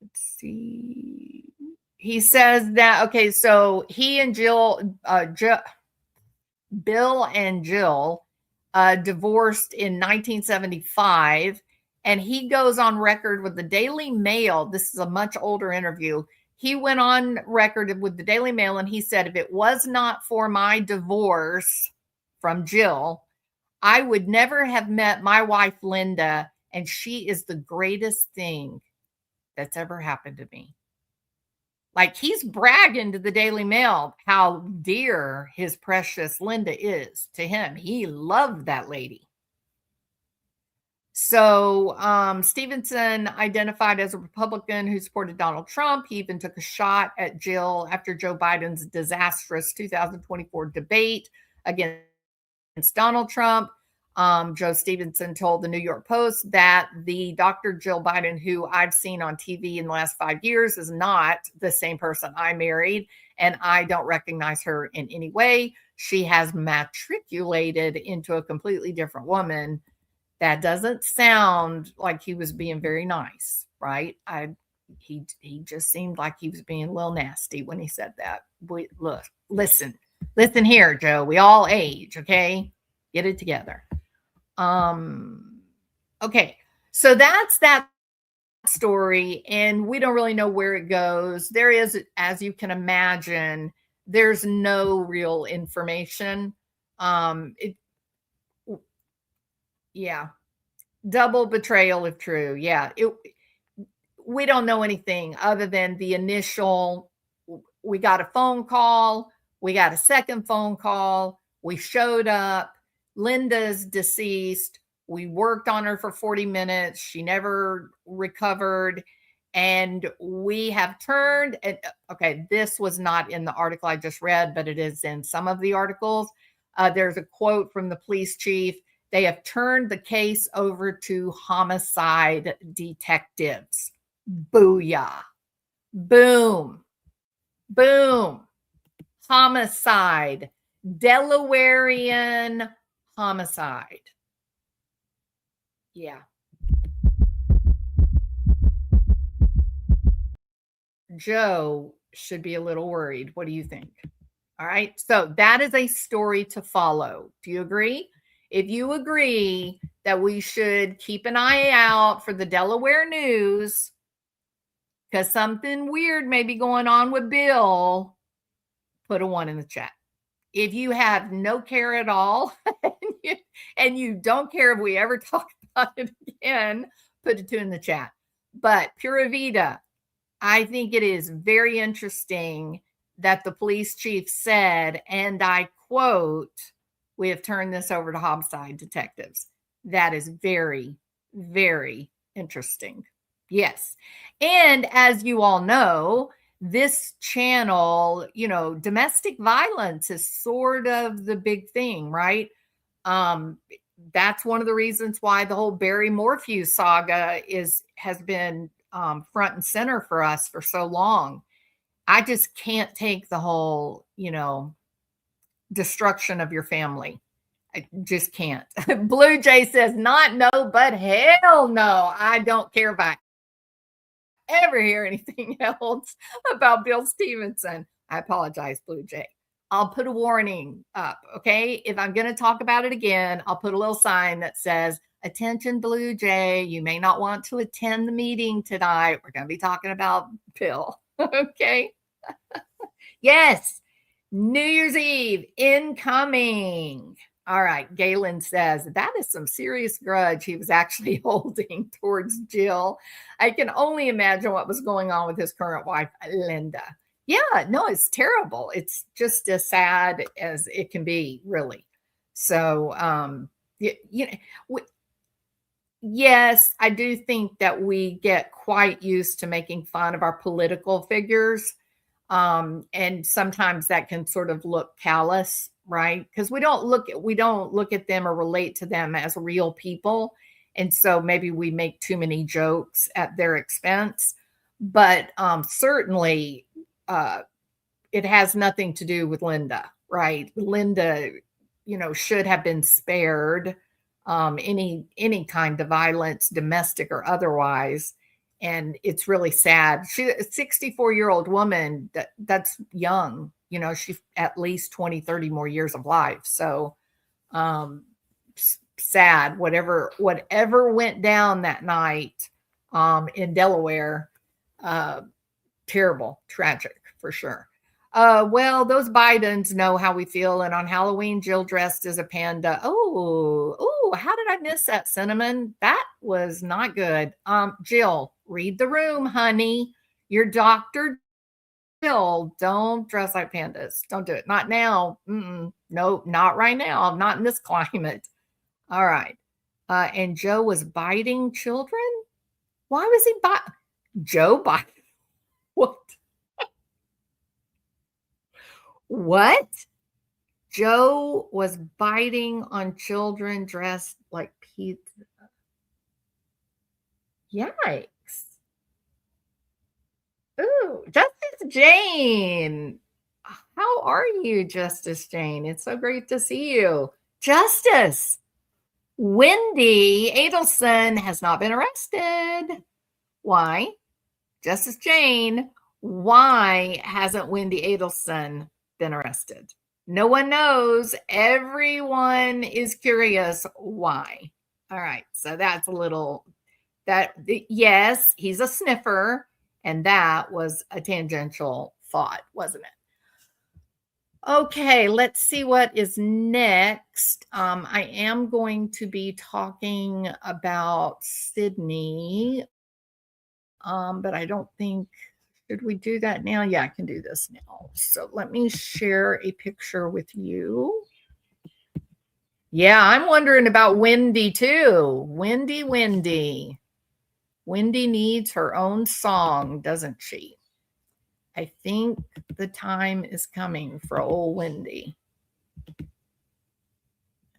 Let's see. He says that, okay, so he and Jill, Bill and Jill divorced in 1975. And he goes on record with the Daily Mail. This is a much older interview. He went on record with the Daily Mail and he said, if it was not for my divorce from Jill, I would never have met my wife, Linda, and she is the greatest thing that's ever happened to me. Like, he's bragging to the Daily Mail how dear his precious Linda is to him. He loved that lady. So Stevenson identified as a Republican who supported Donald Trump. He even took a shot at Jill after Joe Biden's disastrous 2024 debate against Donald Trump. Joe Stevenson told the New York Post that the Dr. Jill Biden, who I've seen on TV in the last 5 years, is not the same person I married, and I don't recognize her in any way. She has matriculated into a completely different woman. That doesn't sound like he was being very nice, right? He just seemed like he was being a little nasty when he said that. Listen here, Joe. We all age, okay? Get it together. Okay, so that's that story, and we don't really know where it goes. There is, as you can imagine, there's no real information. Yeah. Double betrayal if true. Yeah. We don't know anything other than the initial, we got a phone call. We got a second phone call. We showed up. Linda's deceased. We worked on her for 40 minutes. She never recovered. And we have turned, okay, this was not in the article I just read, but it is in some of the articles. There's a quote from the police chief. They have turned the case over to homicide detectives. Booyah. Boom. Boom. Homicide. Delawarean homicide. Yeah. Joe should be a little worried. What do you think? All right. So that is a story to follow. Do you agree? If you agree that we should keep an eye out for the Delaware news, because something weird may be going on with Bill, put a 1 in the chat. If you have no care at all and you don't care if we ever talk about it again, put a 2 in the chat. But Pura Vida, I think it is very interesting that the police chief said, and I quote, "We have turned this over to homicide detectives." That is very, very interesting. Yes. And as you all know, this channel, you know, domestic violence is sort of the big thing, right? That's one of the reasons why the whole Barry Morphew saga has been front and center for us for so long. I just can't take the whole, you know, destruction of your family. I just can't. Blue Jay says, not no, but hell no. I don't care if I ever hear anything else about Bill Stevenson. I apologize, Blue Jay. I'll put a warning up, okay? If I'm going to talk about it again, I'll put a little sign that says, "Attention, Blue Jay, you may not want to attend the meeting tonight. We're going to be talking about Bill." Okay? Yes. New Year's Eve incoming. All right. Galen says, that is some serious grudge he was actually holding towards Jill. I can only imagine what was going on with his current wife, Linda. Yeah, no, it's terrible. It's just as sad as it can be, really. So, yes, I do think that we get quite used to making fun of our political figures. And sometimes that can sort of look callous, right? Because we don't look at them or relate to them as real people. And so maybe we make too many jokes at their expense. But certainly it has nothing to do with Linda, right? Linda, you know, should have been spared any kind of violence, domestic or otherwise. And it's really sad. She's a 64-year-old woman. That's young. You know, she's at least 20, 30 more years of life. So sad. Whatever went down that night in Delaware, terrible, tragic for sure. Well, those Bidens know how we feel. And on Halloween, Jill dressed as a panda. Oh, how did I miss that, Cinnamon? That was not good. Jill, read the room, honey. Your doctor, Jill, don't dress like pandas. Don't do it. Not now. Nope, not right now. Not in this climate. All right. And Joe was biting children? Why was he Joe biting? What? What? Joe was biting on children dressed like pizza. Yikes. Ooh, Justice Jane. How are you, Justice Jane? It's so great to see you. Justice, Wendy Adelson has not been arrested. Why? Justice Jane, why hasn't Wendy Adelson been arrested? No one knows. Everyone is curious why. All right. So that's a little yes, he's a sniffer. And that was a tangential thought, wasn't it? Okay, let's see what is next. I am going to be talking about Sydney, but I don't think, should we do that now? Yeah, I can do this now. So let me share a picture with you. Yeah, I'm wondering about Wendy too. Wendy. Wendy needs her own song, doesn't she? I think the time is coming for old Wendy.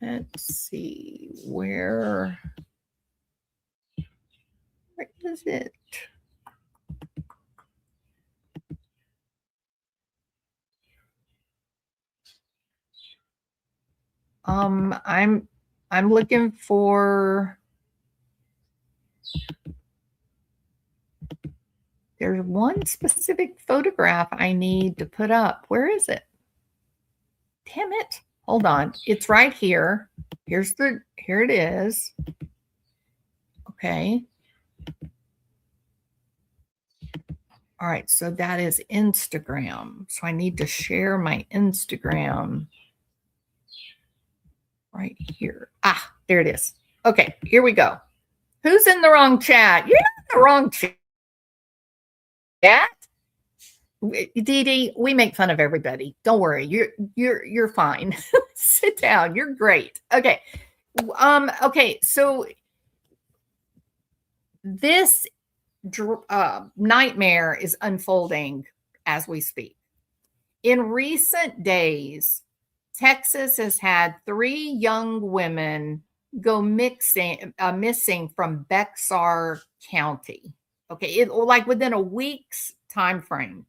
Let's see, where is it? I'm looking for, there's one specific photograph I need to put up. Where is it? Damn it. Hold on. It's right here. Here it is. Okay. All right. So that is Instagram. So I need to share my Instagram right here. Ah, there it is. Okay. Here we go. Who's in the wrong chat? You're not in the wrong chat. Dee Dee, we make fun of everybody. Don't worry. You're fine. Sit down. You're great. Okay. Okay. So this nightmare is unfolding as we speak. In recent days, Texas has had 3 young women go missing from Bexar County. Okay, like within a week's time frame.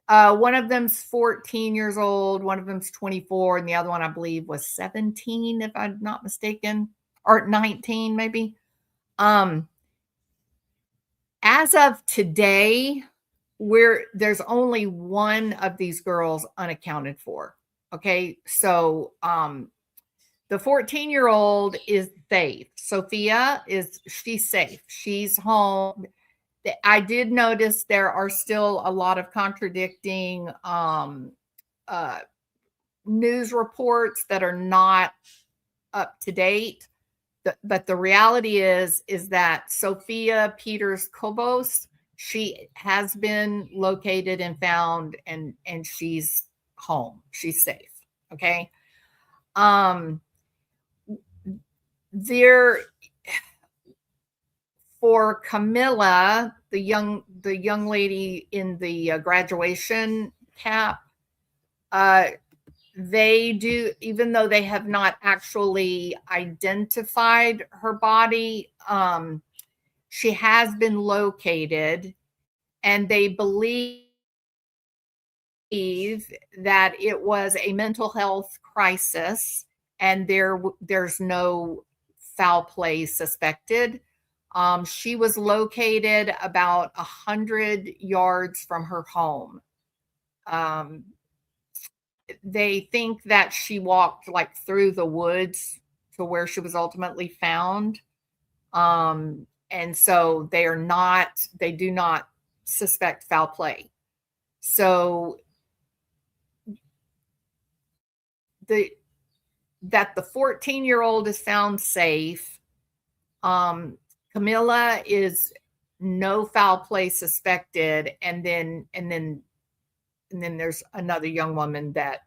One of them's 14 years old, one of them's 24, and the other one I believe was 17, if I'm not mistaken, or 19 maybe. As of today, there's only one of these girls unaccounted for. Okay, so the 14-year-old is safe. Sophia she's safe. She's home. I did notice there are still a lot of contradicting news reports that are not up to date. But the reality is that Sophia Peters Kobos, she has been located and found, and she's home. She's safe. Okay. For Camilla, the young lady in the graduation cap, they do, even though they have not actually identified her body, she has been located, and they believe that it was a mental health crisis, and there's no foul play suspected. She was located about 100 yards from her home. They think that she walked like through the woods to where she was ultimately found. And so they do not suspect foul play. So that the 14-year-old is found safe. Camilla is no foul play suspected, and then there's another young woman that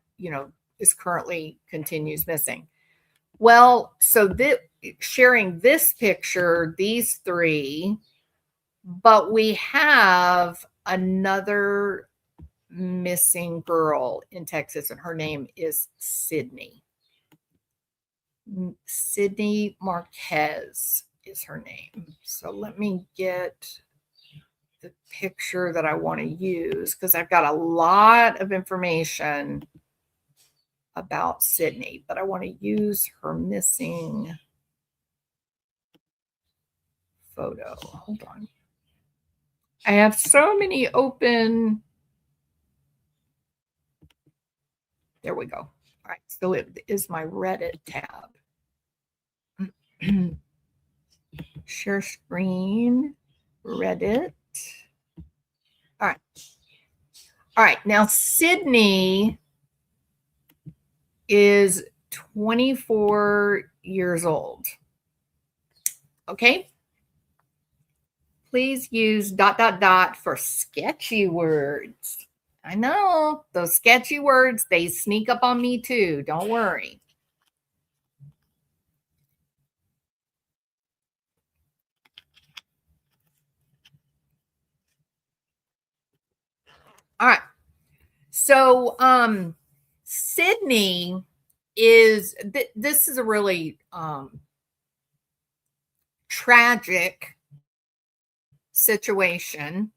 is currently continues missing. Well, so sharing this picture, these 3, but we have another missing girl in Texas, and her name is Sydney Marquez is her name. So let me get the picture that I want to use, because I've got a lot of information about Sydney, but I want to use her missing photo. Hold on. I have so many open. There we go. All right. So it is my Reddit tab. Share screen, Reddit. All right. All right. Now, Sydney is 24 years old. Okay. Please use ... for sketchy words. I know those sketchy words, they sneak up on me too. Don't worry. All right. So, Sydney is, this is a really tragic situation.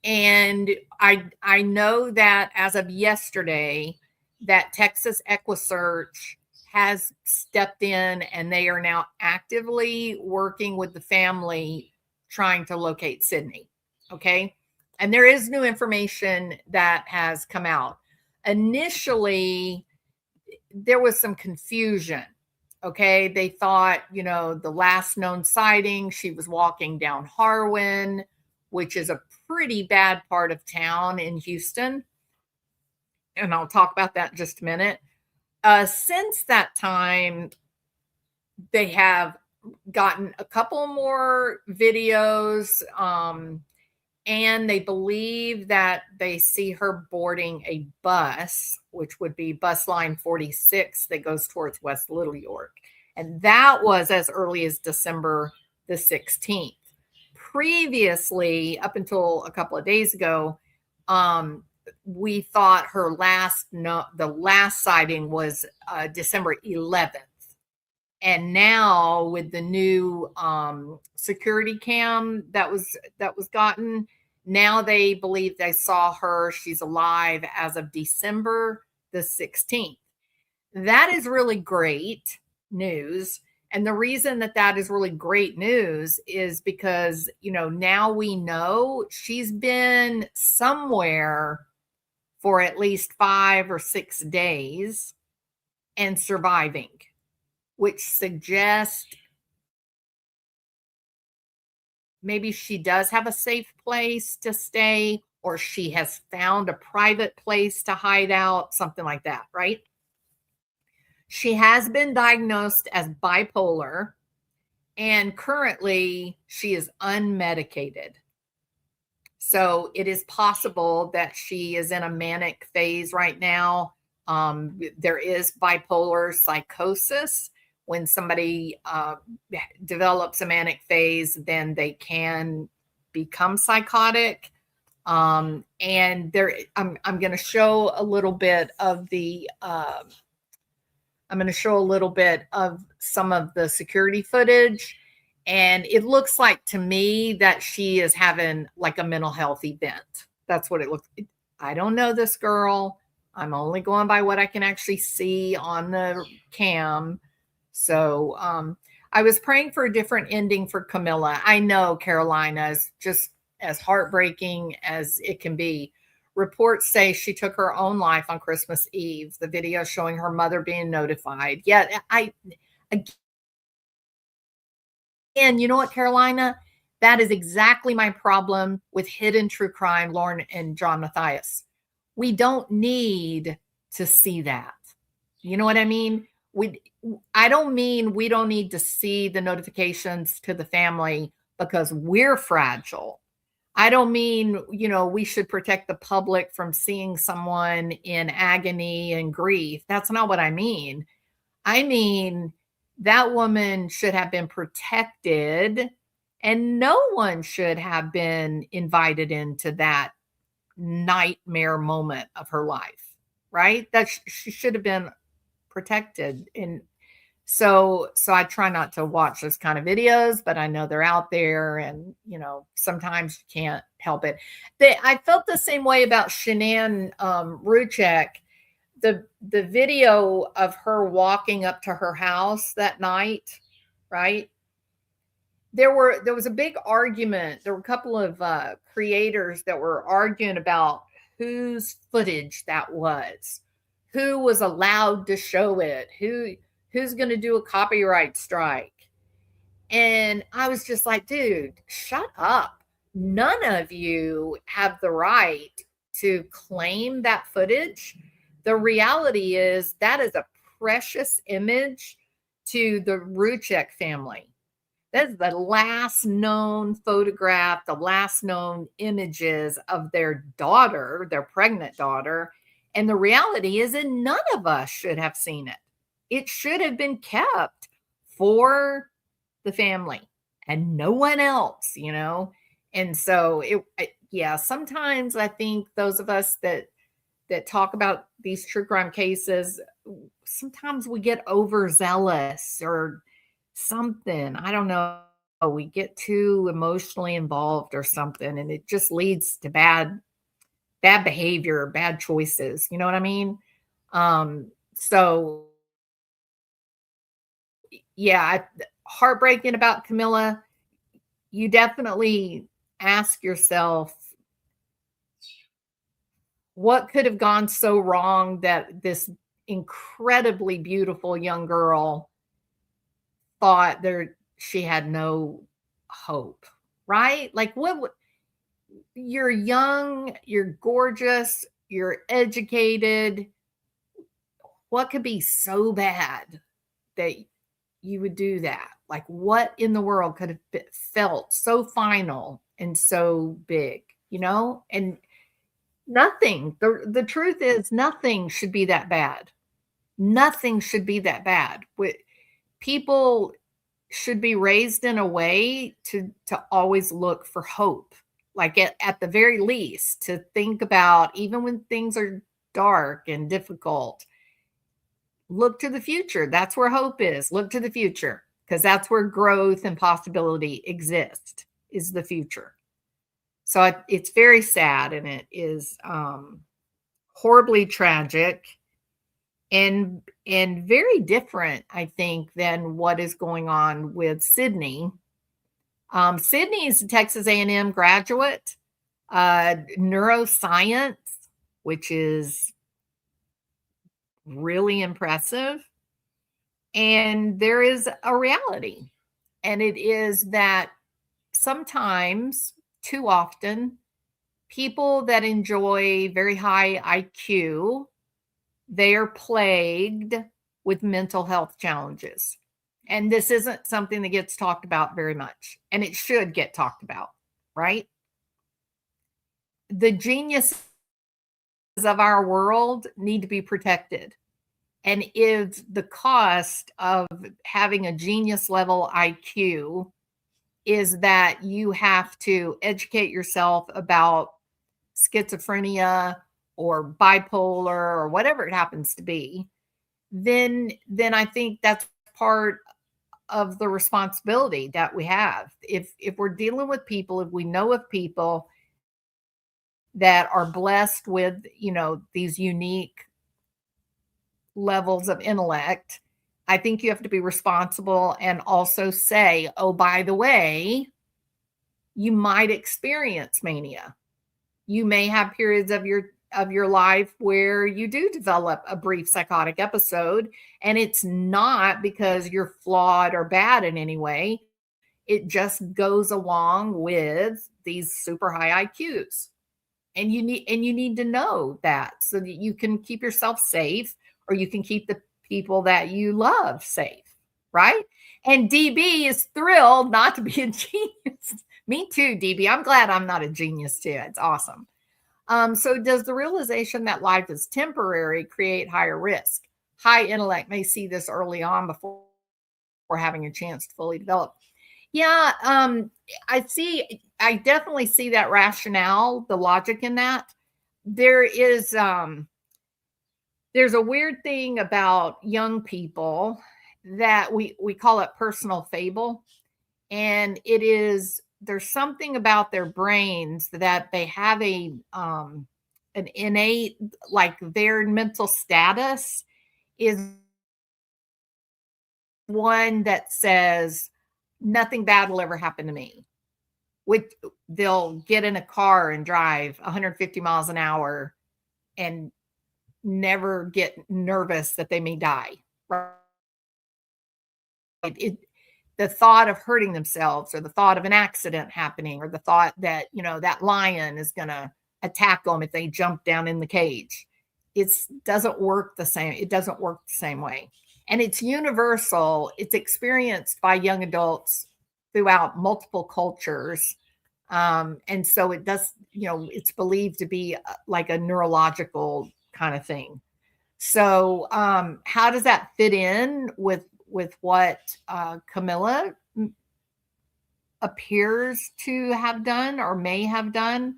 And I know that as of yesterday, that Texas EquiSearch has stepped in and they are now actively working with the family trying to locate Sydney. Okay. And there is new information that has come out. Initially, there was some confusion. Okay. They thought, the last known sighting, she was walking down Harwin, which is a pretty bad part of town in Houston. And I'll talk about that in just a minute. Since that time, they have gotten a couple more videos, and they believe that they see her boarding a bus, which would be bus line 46 that goes towards West Little York. And that was as early as December the 16th. Previously, up until a couple of days ago, we thought the last sighting was December 11th. And now with the new security cam that was gotten, now they believe they saw her. She's alive as of December the 16th. That is really great news. And the reason that is really great news is because, now we know she's been somewhere for at least 5 or 6 days and surviving, which suggests maybe she does have a safe place to stay, or she has found a private place to hide out, something like that, right? She has been diagnosed as bipolar, and currently she is unmedicated. So it is possible that she is in a manic phase right now. There is bipolar psychosis. When somebody develops a manic phase, then they can become psychotic. And I'm going to show a little bit of some of the security footage. And it looks like to me that she is having like a mental health event. That's what it looks like. I don't know this girl. I'm only going by what I can actually see on the cam. So I was praying for a different ending for Camilla. I know Carolina is just as heartbreaking as it can be. Reports say she took her own life on Christmas Eve. The video showing her mother being notified. Yeah, and you know what, Carolina? That is exactly my problem with Hidden True Crime, Lauren and John Matthias. We don't need to see that. You know what I mean? I don't mean we don't need to see the notifications to the family because we're fragile. I don't mean, we should protect the public from seeing someone in agony and grief. That's not what I mean. I mean, that woman should have been protected, and no one should have been invited into that nightmare moment of her life, right? That she should have been protected. And so I try not to watch those kind of videos, but I know they're out there, and sometimes you can't help it. I felt the same way about Shanann Ruchek. The video of her walking up to her house that night, right? There was a big argument. There were a couple of creators that were arguing about whose footage that was, who was allowed to show it, who's going to do a copyright strike. And I was just like, dude, shut up. None of you have the right to claim that footage. The reality is that is a precious image to the Ruchek family. That is the last known photograph, the last known images of their daughter, their pregnant daughter. And the reality is that none of us should have seen it. It should have been kept for the family and no one else, And so yeah, sometimes I think those of us that talk about these true crime cases, sometimes we get overzealous or something. I don't know. We get too emotionally involved or something, and it just leads to bad behavior, bad choices. You know what I mean? So yeah, heartbreaking about Camilla. You definitely ask yourself, what could have gone so wrong that this incredibly beautiful young girl thought she had no hope, right? Like you're young, you're gorgeous, you're educated. What could be so bad that you would do that? Like, what in the world could have felt so final and so big, And nothing. The truth is, nothing should be that bad. Nothing should be that bad. People should be raised in a way to always look for hope. Like at the very least, to think about, even when things are dark and difficult, look to the future. That's where hope is. Look to the future, because that's where growth and possibility exist, is the future. So it's very sad, and it is horribly tragic and very different, I think, than what is going on with Sydney. Sydney is a Texas A&M graduate, neuroscience, which is really impressive. And there is a reality, and it is that sometimes, too often, people that enjoy very high IQ, they are plagued with mental health challenges. And this isn't something that gets talked about very much, and it should get talked about, right? The geniuses of our world need to be protected. And if the cost of having a genius level IQ is that you have to educate yourself about schizophrenia or bipolar or whatever it happens to be, then I think that's part of the responsibility that we have. If we're dealing with people, if we know of people that are blessed with, these unique levels of intellect, I think you have to be responsible and also say, oh, by the way, you might experience mania. You may have periods of your life where you do develop a brief psychotic episode, and it's not because you're flawed or bad in any way. It just goes along with these super high IQs. And you need to know that, so that you can keep yourself safe, or you can keep the people that you love safe, right? And DB is thrilled not to be a genius. Me too, DB. I'm glad I'm not a genius too. It's awesome. So does the realization that life is temporary create higher risk? High intellect may see this early on before having a chance to fully develop. Yeah, I definitely see that rationale, the logic in that. There's a weird thing about young people that we call it personal fable. And there's something about their brains that they have an innate, like their mental status is one that says nothing bad will ever happen to me. They'll get in a car and drive 150 miles an hour and never get nervous that they may die. Right? The thought of hurting themselves, or the thought of an accident happening, or the thought that, that lion is going to attack them if they jump down in the cage. It doesn't work the same. It doesn't work the same way. And it's universal. It's experienced by young adults throughout multiple cultures. And so it does, it's believed to be like a neurological kind of thing. So how does that fit in with what Camilla appears to have done or may have done?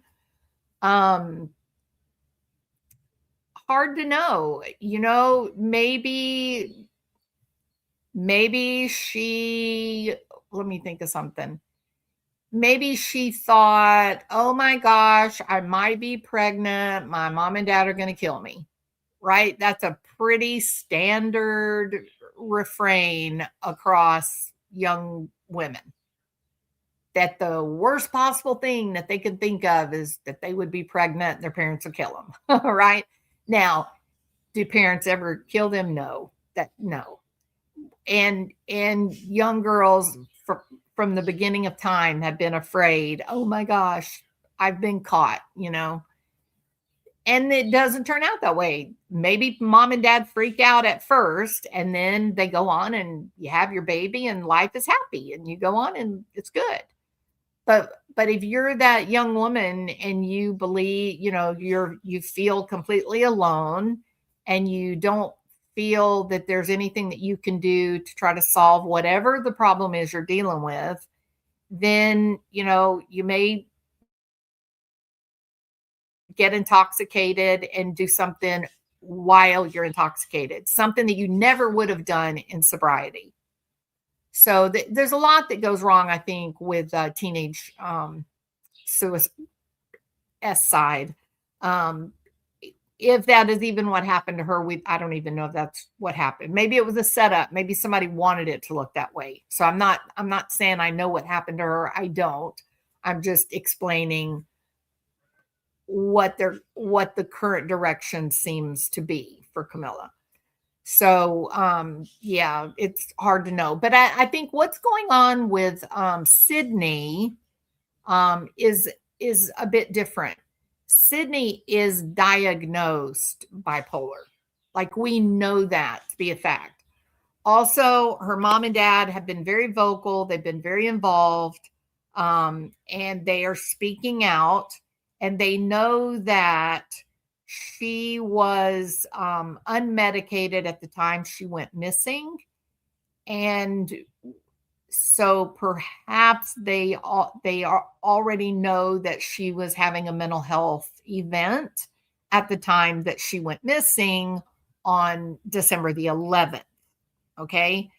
Hard to know. Maybe she, let me think of something. Maybe she thought, oh my gosh, I might be pregnant. My mom and dad are going to kill me, right? That's a pretty standard refrain across young women. That the worst possible thing that they could think of is that they would be pregnant and their parents would kill them, right? Now, do parents ever kill them? No. No. And young girls from the beginning of time have been afraid, oh my gosh, I've been caught, and it doesn't turn out that way. Maybe mom and dad freak out at first, and then they go on and you have your baby and life is happy and you go on and it's good. But if you're that young woman and you believe, you feel completely alone and you don't feel that there's anything that you can do to try to solve whatever the problem is you're dealing with, then, you may get intoxicated and do something while you're intoxicated, something that you never would have done in sobriety. So there's a lot that goes wrong, I think, with teenage suicide. If that is even what happened to her, I don't even know if that's what happened. Maybe it was a setup. Maybe somebody wanted it to look that way. So I'm not saying I know what happened to her. I don't. I'm just explaining what the current direction seems to be for Camilla. So, yeah, it's hard to know. But I think what's going on with Sydney is a bit different. Sydney is diagnosed bipolar. Like, we know that to be a fact. Also, her mom and dad have been very vocal. They've been very involved, and they are speaking out. And they know that she was unmedicated at the time she went missing. And so perhaps they already know that she was having a mental health event at the time that she went missing on December the 11th. Okay.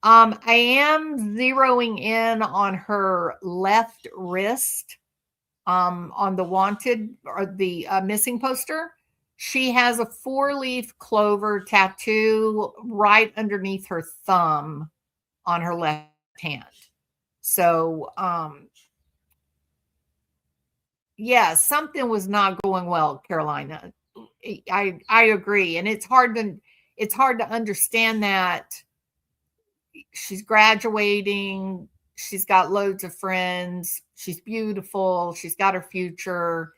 I am zeroing in on her left wrist. On the wanted or the missing poster, she has a 4-leaf clover tattoo right underneath her thumb on her left hand. So, yeah, something was not going well, Carolina. I agree, and it's hard to understand that. She's graduating. She's got loads of friends. She's beautiful. She's got her future.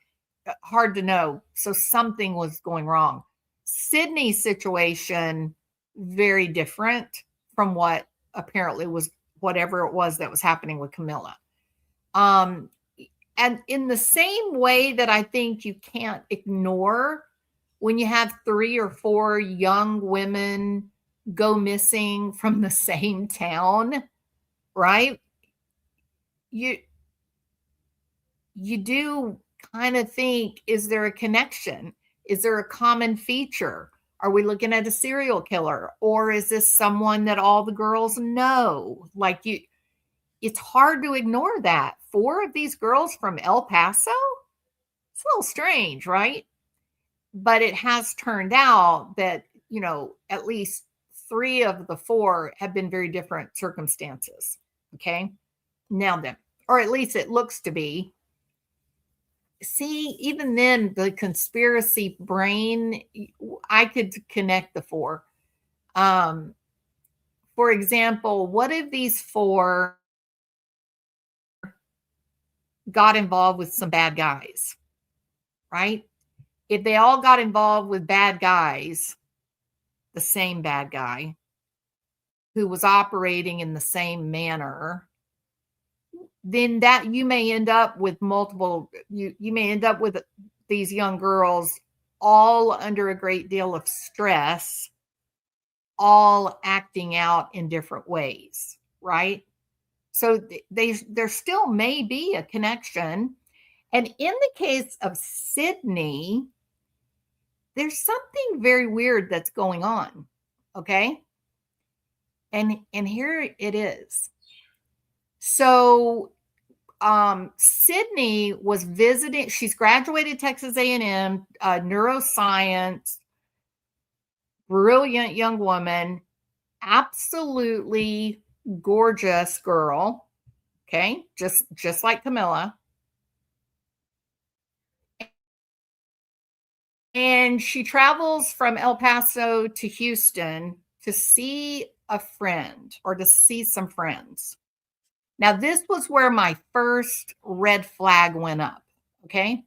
Hard to know. So something was going wrong. Sydney's situation, very different from what apparently was whatever it was that was happening with Camilla. And in the same way that I think you can't ignore when you have 3 or 4 young women go missing from the same town, right? You do kind of think, is there a connection? Is there a common feature? Are we looking at a serial killer? Or is this someone that all the girls know? It's hard to ignore that. 4 of these girls from El Paso? It's a little strange, right? But it has turned out that, at least 3 of the 4 have been very different circumstances. Okay. Now then, or at least it looks to be. See, even then, the conspiracy brain, I could connect the 4. For example, what if these 4 got involved with some bad guys, right? If they all got involved with bad guys, the same bad guy who was operating in the same manner, then that you may end up with multiple, you may end up with these young girls all under a great deal of stress, all acting out in different ways, right? So there still may be a connection. And in the case of Sydney, there's something very weird that's going on. Okay. And here it is. So Sydney was visiting, she's graduated Texas A&M, neuroscience, brilliant young woman, absolutely gorgeous girl. Okay. Just like Camilla. And she travels from El Paso to Houston to see a friend or to see some friends. Now, this was where my first red flag went up. Okay.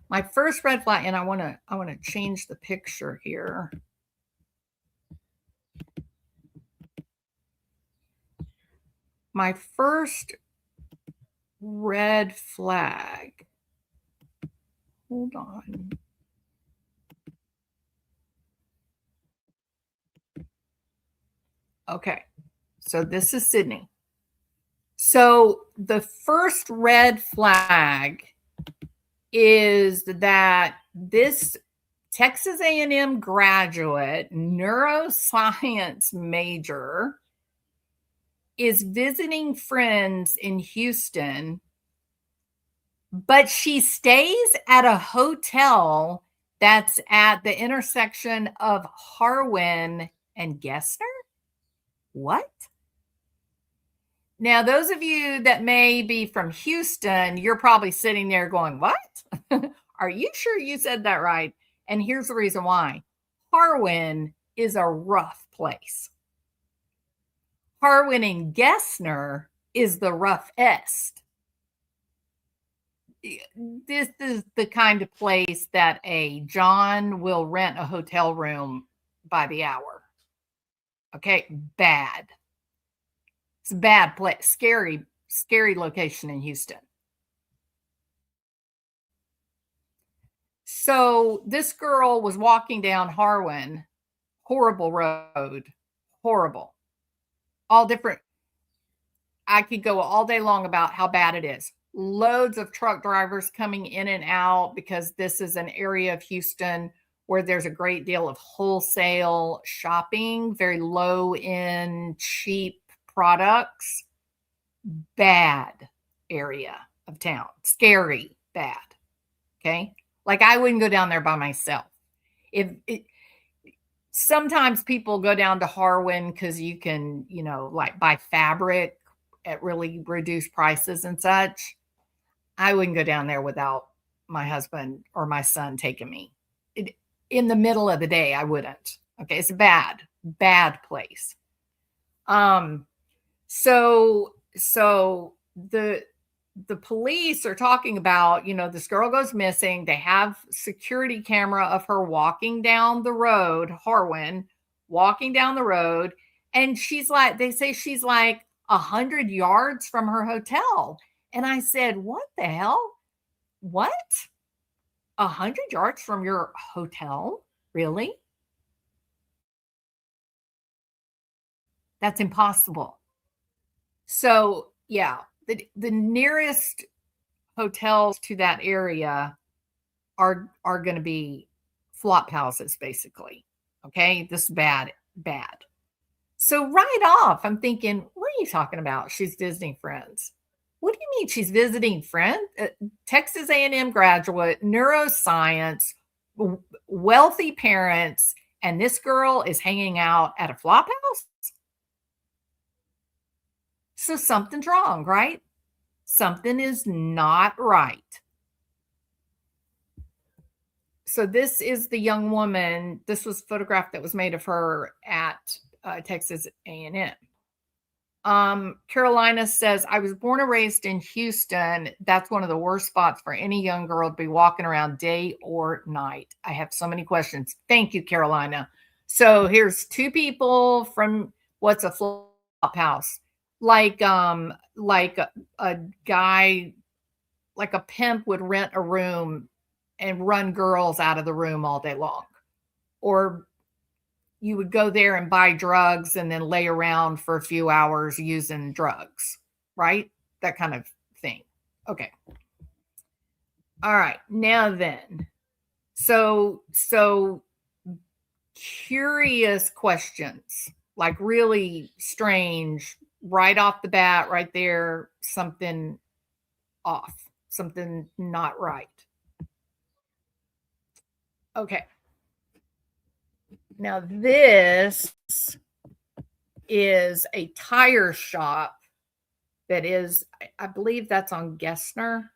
My first red flag, and I want to change the picture here. My first red flag. Hold on. Okay. So this is Sydney. So the first red flag is that this Texas A&M graduate, neuroscience major, is visiting friends in Houston, but she stays at a hotel that's at the intersection of Harwin and Gessner. What? Now, those of you that may be from Houston, you're probably sitting there going, what? Are you sure you said that right? And here's the reason why. Harwin is a rough place. Harwin and Gessner is the roughest. This is the kind of place that a John will rent a hotel room by the hour. Okay, bad. It's a bad place. Scary location in Houston. So this girl was walking down Harwin, horrible road, horrible. All different. I could go all day long about how bad it is. Loads of truck drivers coming in and out because this is an area of Houston where there's a great deal of wholesale shopping, very low end, cheap products. Bad area of town. Scary, bad. Okay. Like I wouldn't go down there by myself. Sometimes people go down to Harwin because you can, like buy fabric at really reduced prices and such. I wouldn't go down there without my husband or my son taking me. In the middle of the day, I wouldn't. Okay, it's a bad place. So the police are talking about, this girl goes missing. They have security camera of her walking down the road, Harwin, walking down the road. And they say she's like 100 yards from her hotel. And I said, what the hell? What? 100 yards from your hotel? Really? That's impossible. So yeah, the nearest hotels to that area are going to be flop houses, basically. Okay, this is bad. So right off, I'm thinking, what are you talking about? She's visiting friends. What do you mean she's visiting friends? Texas A&M graduate, neuroscience, wealthy parents, and this girl is hanging out at a flop house? So something's wrong, right? Something is not right. So this is the young woman. This was a photograph that was made of her at Texas A&M. Carolina says, I was born and raised in Houston. That's one of the worst spots for any young girl to be walking around day or night. I have so many questions. Thank you, Carolina. So here's two people from what's a flop house. Like a guy, like a pimp would rent a room and run girls out of the room all day long. Or you would go there and buy drugs and then lay around for a few hours using drugs, right? That kind of thing. Okay. All right. Now then. So curious questions, like really strange right off the bat, right there, something off, something not right. Okay. Now this is a tire shop that is, I believe that's on Gessner.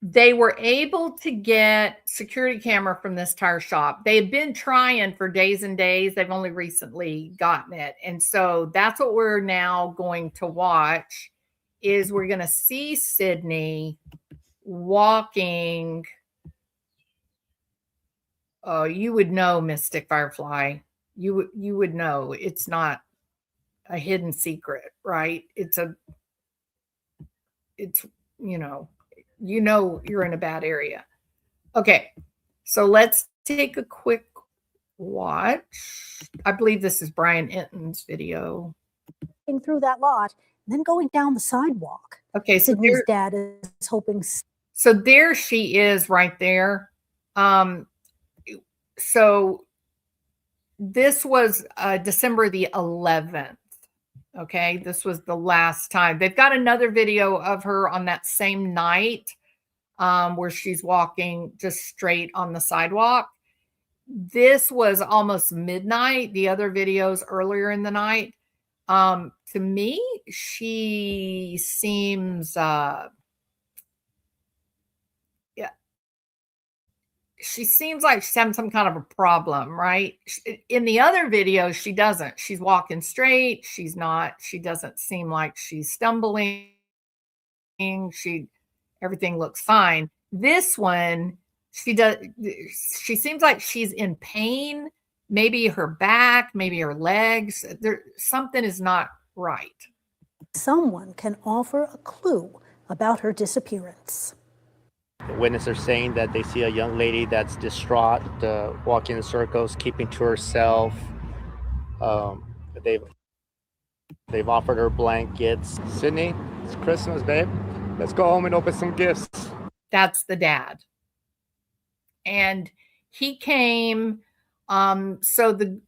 They were able to get security camera from this tire shop. They had been trying for days and days. They've only recently gotten it. And so that's what we're now going to watch is we're going to see Sydney walking. Oh, you would know, Mystic Firefly. You would know. It's not a hidden secret, right? It's you're in a bad area. Okay, so let's take a quick watch. I believe this is Brian Enton's video. Through that lot, and then going down the sidewalk. Okay, so Sydney's dad is hoping. So there she is right there. So this was December the 11th. Okay, this was the last time. They've got another video of her on that same night where she's walking just straight on the sidewalk. This was almost midnight. The other videos earlier in the night. To me, she seems, she seems like she's having some kind of a problem, right? In the other videos, she doesn't. She's walking straight. She's not. She doesn't seem like she's stumbling. Everything looks fine. This one, she seems like she's in pain. Maybe her back, maybe her legs. Something is not right. Someone can offer a clue about her disappearance. The witnesses are saying that they see a young lady that's distraught, walking in circles, keeping to herself. They've offered her blankets. Sydney, it's Christmas, babe. Let's go home and open some gifts. That's the dad. And he came, so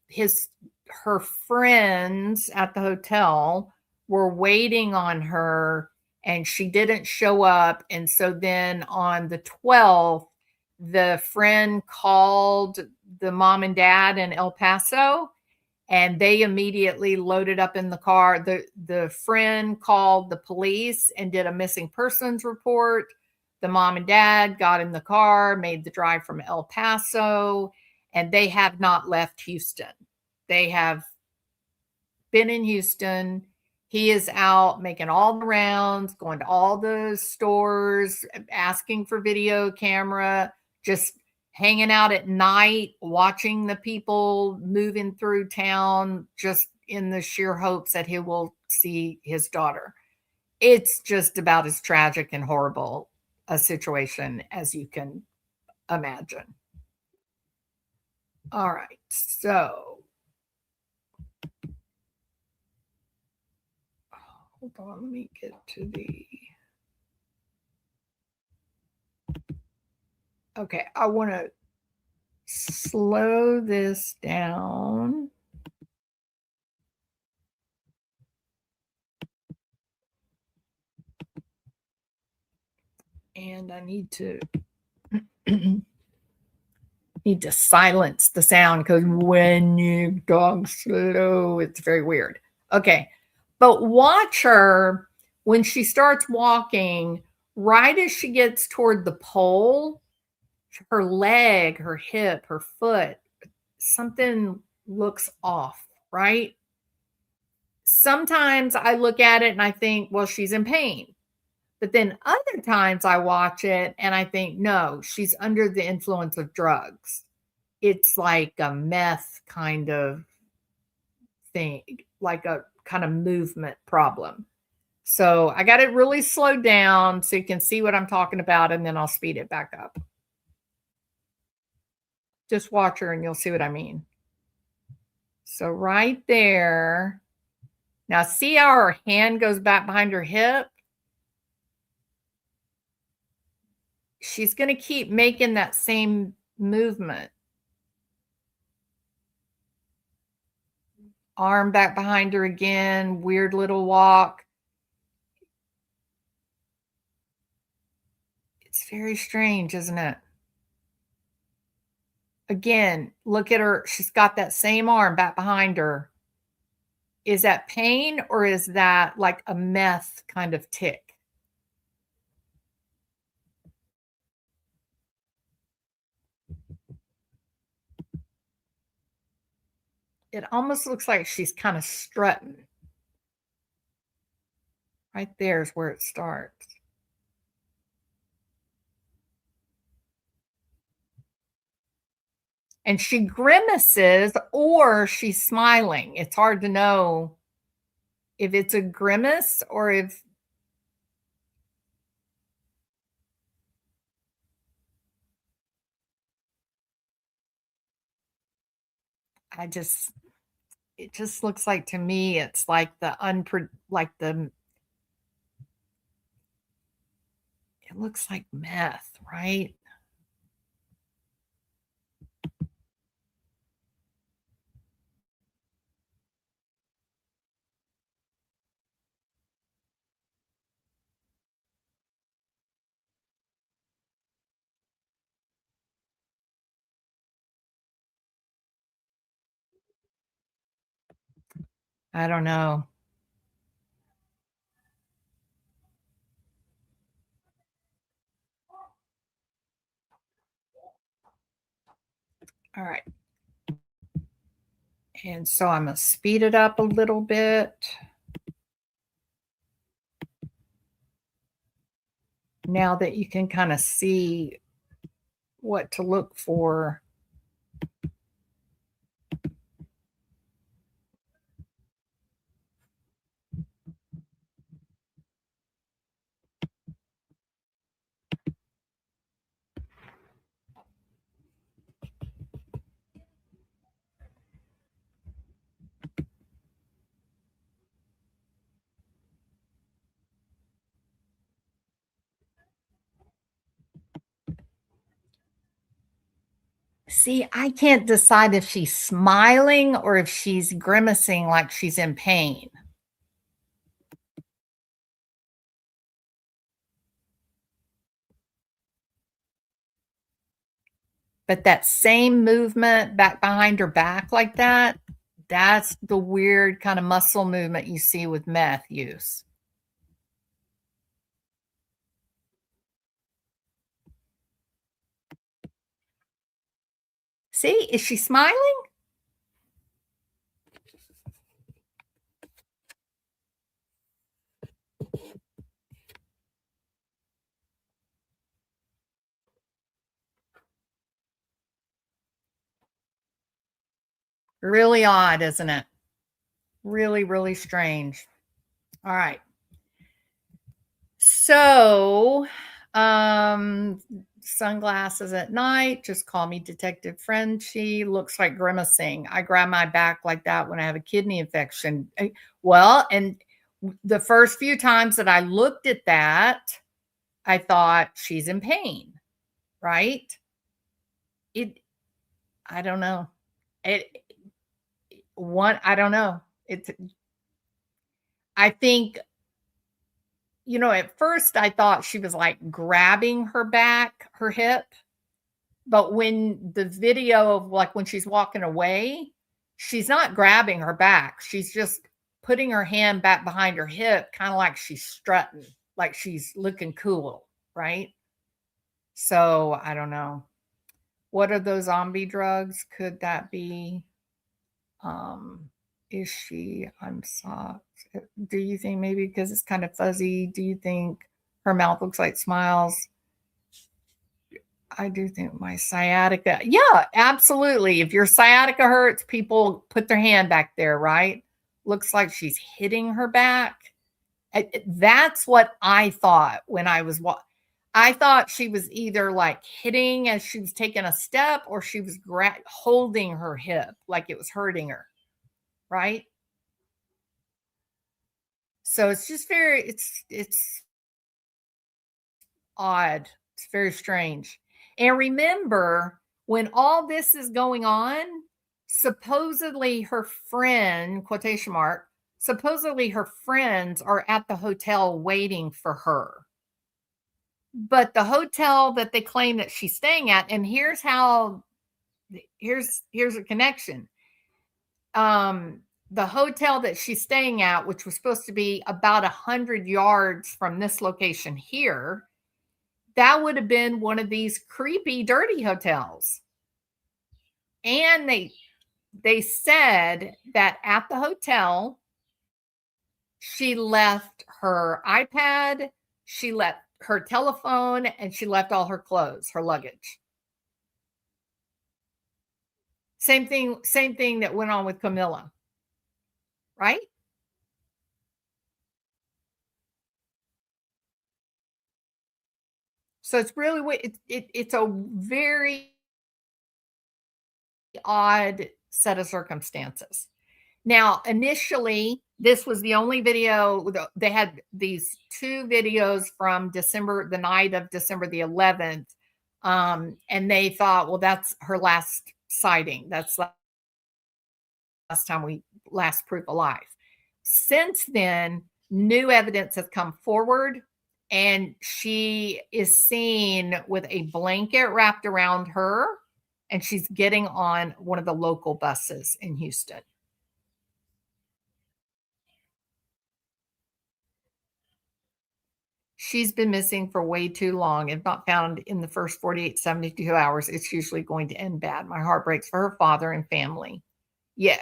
her friends at the hotel were waiting on her and she didn't show up. And so then on the 12th, the friend called the mom and dad in El Paso and they immediately loaded up in the car. The friend called the police and did a missing persons report. The mom and dad got in the car, made the drive from El Paso, and they have not left Houston. They have been in Houston. He is out making all the rounds, going to all the stores, asking for video camera, just hanging out at night, watching the people moving through town, just in the sheer hopes that he will see his daughter. It's just about as tragic and horrible a situation as you can imagine. All right, so hold on, let me get to the. Okay, I want to slow this down. And I need to silence the sound because when you talk slow, it's very weird. Okay, but watch her when she starts walking, right as she gets toward the pole, her leg, her hip, her foot, something looks off, right? Sometimes I look at it and I think, well, she's in pain. But then other times I watch it and I think, no, she's under the influence of drugs. It's like a meth kind of thing, like a kind of movement problem. So I got it really slowed down so you can see what I'm talking about, and then I'll speed it back up. Just watch her and you'll see what I mean. So right there. Now see how her hand goes back behind her hip? she's going to keep making that same movement. Arm back behind her again, weird little walk. It's very strange, isn't it? Again, look at her. She's got that same arm back behind her. Is that pain or is that like a meth kind of tick? It almost looks like she's kind of strutting. Right there is where it starts. And she grimaces or she's smiling. It's hard to know if it's a grimace or if it just looks like to me it's like it looks like meth, right? I don't know. All right. And so I'm going to speed it up a little bit. Now that you can kind of see what to look for. See, I can't decide if she's smiling or if she's grimacing like she's in pain. But that same movement back behind her back like that, that's the weird kind of muscle movement you see with meth use. See, is she smiling? Really odd, isn't it? Really, really strange. All right. So, sunglasses at night. Just call me Detective Frenchie. Looks like grimacing. I grab my back like that when I have a kidney infection. Well, and the first few times that I looked at that, I thought she's in pain, right? I don't know. I don't know. I think, at first I thought she was like grabbing her back, her hip. But when the video of like when she's walking away, she's not grabbing her back. She's just putting her hand back behind her hip, kind of like she's strutting, like she's looking cool, right? So I don't know. What are those zombie drugs? Could that be? Is she? I'm soft. Do you think maybe because it's kind of fuzzy? Do you think her mouth looks like smiles? I do think my sciatica. Yeah, absolutely. If your sciatica hurts, people put their hand back there, right? Looks like she's hitting her back. That's what I thought when I was I thought she was either like hitting as she was taking a step or she was holding her hip like it was hurting her, right? So it's just it's odd It's very strange. And remember, when all this is going on, supposedly her friend, quotation mark, supposedly her friends are at the hotel waiting for her. But the hotel that they claim that she's staying at, and here's a connection. The hotel that she's staying at, which was supposed to be about 100 yards from this location here, that would have been one of these creepy, dirty hotels. And they said that at the hotel, she left her iPad, she left her telephone, and she left all her clothes, her luggage. Same thing that went on with Camilla, right? So it's really it's a very odd set of circumstances. Now, initially, this was the only video. They had these 2 videos from the night of December the 11th. And they thought, well, that's her last sighting. That's last time we last proof alive. Since then, new evidence has come forward, and she is seen with a blanket wrapped around her, and she's getting on one of the local buses in Houston. She's been missing for way too long. If not found in the first 48, 72 hours, it's usually going to end bad. My heart breaks for her father and family. Yeah.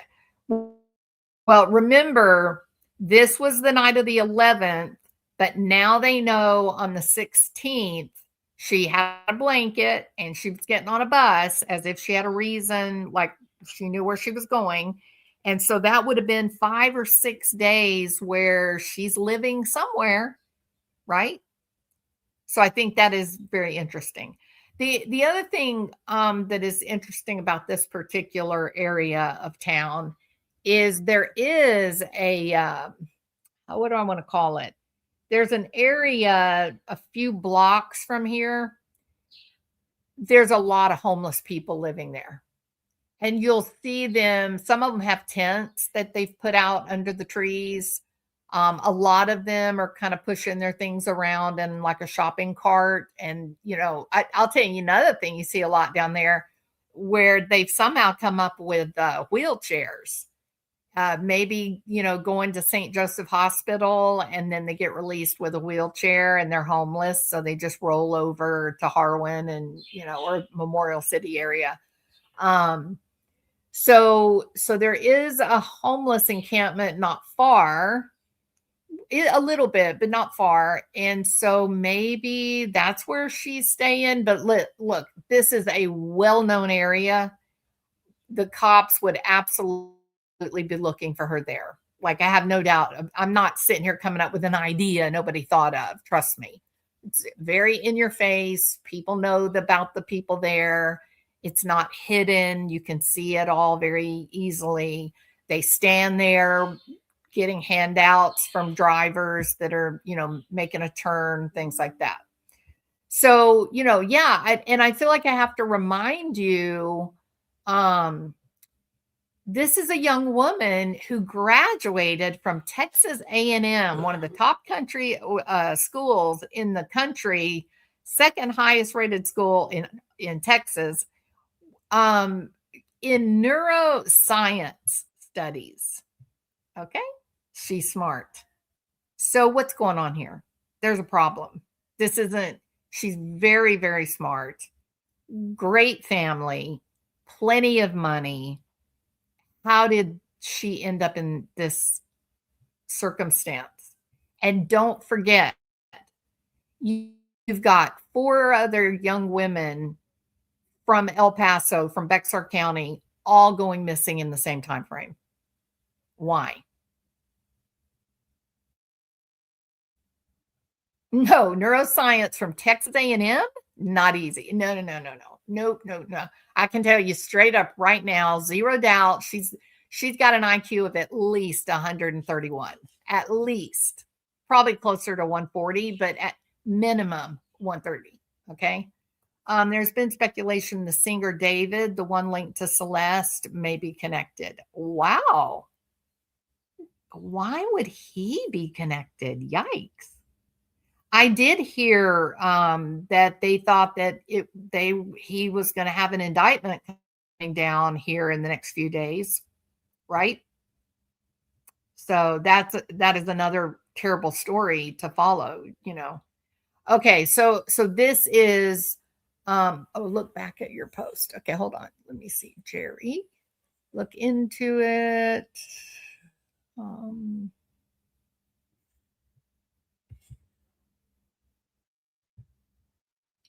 Well, remember, this was the night of the 11th, but now they know on the 16th, she had a blanket and she was getting on a bus as if she had a reason, like she knew where she was going. And so that would have been 5 or 6 days where she's living somewhere, right? So I think that is very interesting. The other thing that is interesting about this particular area of town is there is a, what do I want to call it? There's an area a few blocks from here. There's a lot of homeless people living there. And you'll see them, some of them have tents that they've put out under the trees. A lot of them are kind of pushing their things around in like a shopping cart. And, I'll tell you another thing you see a lot down there where they've somehow come up with wheelchairs. Maybe, going to St. Joseph Hospital and then they get released with a wheelchair and they're homeless. So they just roll over to Harwin and, or Memorial City area. So there is a homeless encampment not far, a little bit, but not far. And so maybe that's where she's staying. But look, this is a well-known area. The cops would absolutely be looking for her there. Like, I have no doubt. I'm not sitting here coming up with an idea nobody thought of. Trust me. It's very in your face. People know about the people there. It's not hidden. You can see it all very easily. They stand there getting handouts from drivers that are, making a turn, things like that. So, and I feel like I have to remind you, this is a young woman who graduated from Texas A&M, one of the top country schools in the country, second highest rated school in Texas, in neuroscience studies. Okay. She's smart. So what's going on here? There's a problem. She's very, very smart, great family, plenty of money. How did she end up in this circumstance? And don't forget, you've got 4 other young women from El Paso, from Bexar County, all going missing in the same time frame. Why? No, neuroscience from Texas A&M, not easy. No. Nope. I can tell you straight up right now, zero doubt, she's got an IQ of at least 131, at least, probably closer to 140, but at minimum 130. Okay. There's been speculation the singer David, the one linked to Celeste, may be connected. Wow. Why would he be connected? Yikes. I did hear that they thought that he was going to have an indictment coming down here in the next few days, right? So that is another terrible story to follow, you know. Okay, so this is look back at your post. Okay, hold on. Let me see, Jerry. Look into it.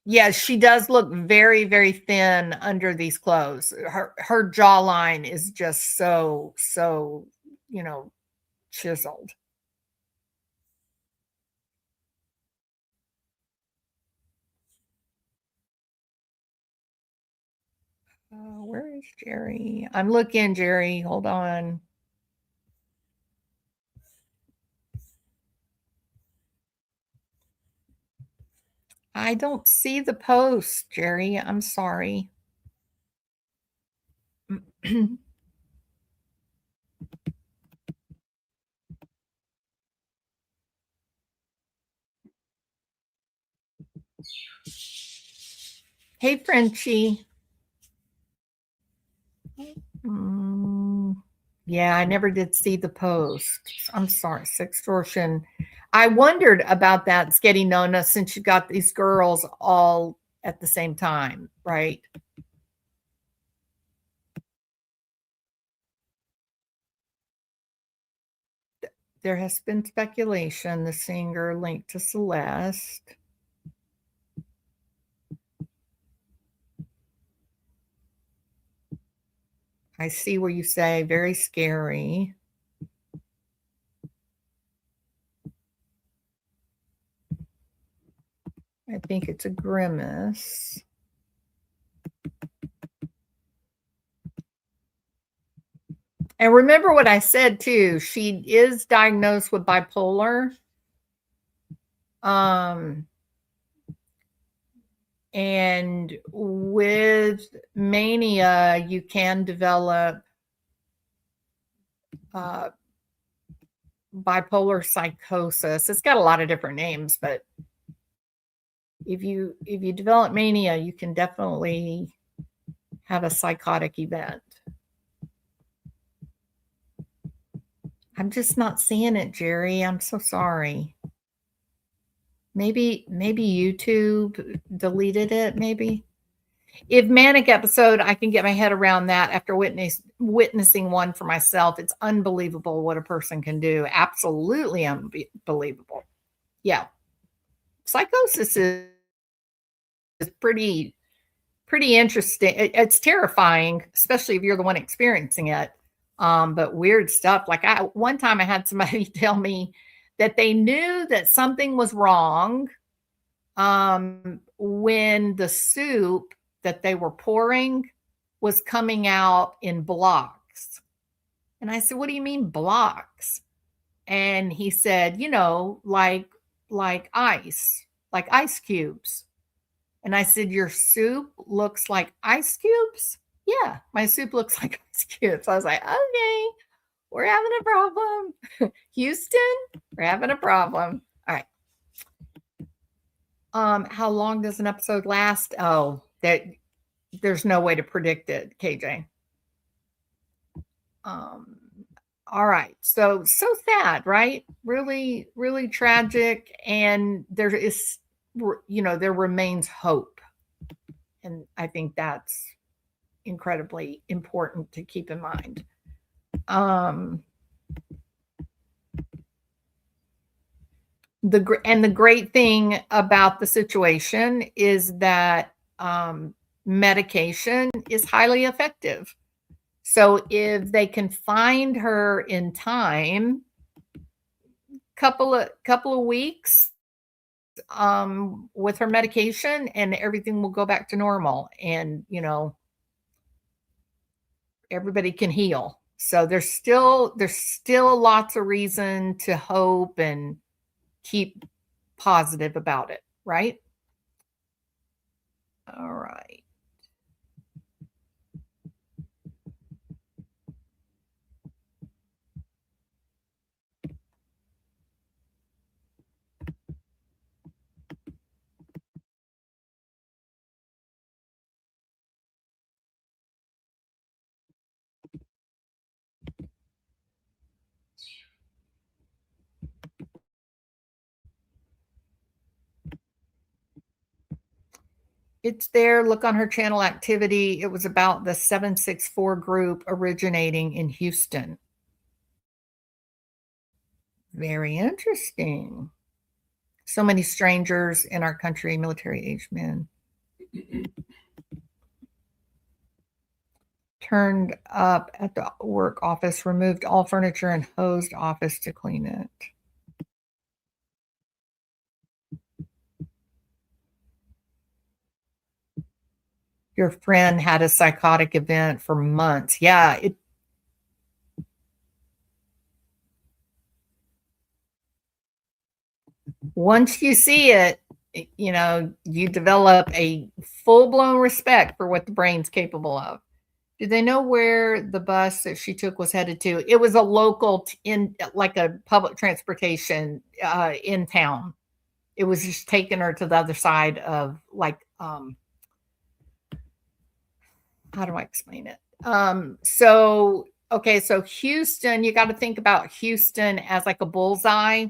Yeah, she does look very, very thin under these clothes. Her jawline is just so, you know, chiseled. Where is Jerry? I'm looking, Jerry. Hold on. I don't see the post, Jerry. I'm sorry. Hey, Frenchie. Yeah, I never did see the post. I'm sorry, sextortion. I wondered about that, Sketty Nona, since you got these girls all at the same time, right? There has been speculation the singer linked to Celeste. I see where you say very scary. I think it's a grimace. And remember what I said too, she is diagnosed with bipolar. And with mania, you can develop bipolar psychosis. It's got a lot of different names, but if you develop mania, you can definitely have a psychotic event. I'm just not seeing it, Jerry. I'm so sorry. Maybe YouTube deleted it, maybe. If manic episode, I can get my head around that after witnessing one for myself. It's unbelievable what a person can do. Absolutely unbelievable. Yeah. Psychosis is pretty interesting. It's terrifying, especially if you're the one experiencing it. But weird stuff. Like one time I had somebody tell me that they knew that something was wrong when the soup that they were pouring was coming out in blocks. And I said, what do you mean blocks? And he said, you know, like ice, like ice cubes. And I said, your soup looks like ice cubes? Yeah, my soup looks like ice cubes. I was like, okay, we're having a problem. Houston, we're having a problem. All right. How long does an episode last? Oh, there's no way to predict it, KJ. All right. So sad, right? Really, really tragic. And there is, you know, there remains hope. And I think that's incredibly important to keep in mind. The great thing about the situation is that medication is highly effective. So if they can find her in time, couple of weeks with her medication, and everything will go back to normal, and you know, everybody can heal. So there's still lots of reason to hope and keep positive about it, right? All right. It's there. Look on her channel activity. It was about the 764 group originating in Houston. Very interesting. So many strangers in our country, military-aged men. Turned up at the work office, removed all furniture and hosed office to clean it. Your friend had a psychotic event for months. Yeah, once you see it, you know, you develop a full-blown respect for what the brain's capable of. Did they know where the bus that she took was headed to? It was a local in like a public transportation in town. It was just taking her to the other side of like how do I explain it? So okay, so Houston, you got to think about Houston as like a bullseye,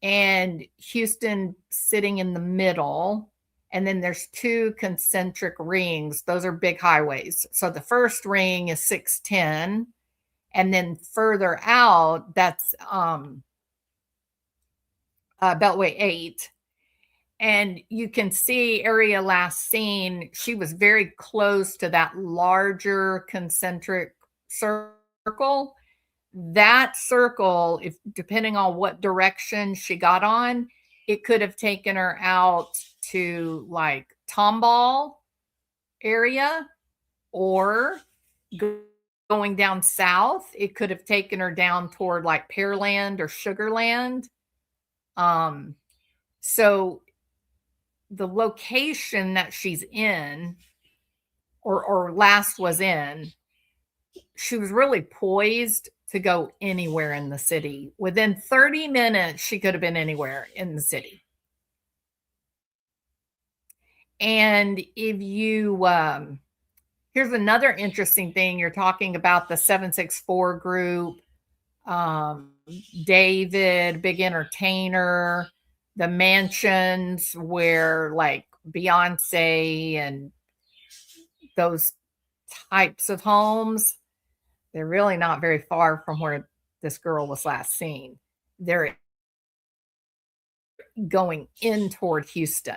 and Houston sitting in the middle. And then there's two concentric rings. Those are big highways. So the first ring is 610. And then further out, that's Beltway 8. And you can see area last seen, she was very close to that larger concentric circle. That circle, if depending on what direction she got on, it could have taken her out to like Tomball area, or going down south, it could have taken her down toward like Pearland or Sugarland. So the location that she's in, or last was in, she was really poised to go anywhere in the city. Within 30 minutes, she could have been anywhere in the city. And if you, here's another interesting thing. You're talking about the 764 group, David, big entertainer, the mansions where like Beyonce and those types of homes, they're really not very far from where this girl was last seen. They're going in toward Houston,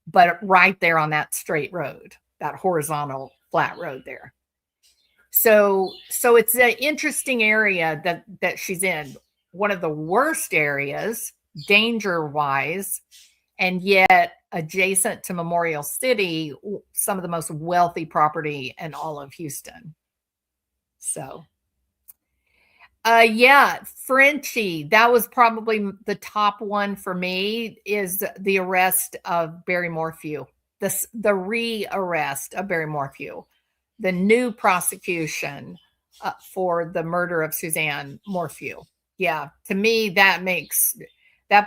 but right there on that straight road, that horizontal flat road there. So it's an interesting area that she's in. One of the worst areas, danger-wise, and yet adjacent to Memorial City, some of the most wealthy property in all of Houston. So, yeah, Frenchie, that was probably the top one for me, is the arrest of Barry Morphew, the re-arrest of Barry Morphew, the new prosecution for the murder of Suzanne Morphew. Yeah, to me, that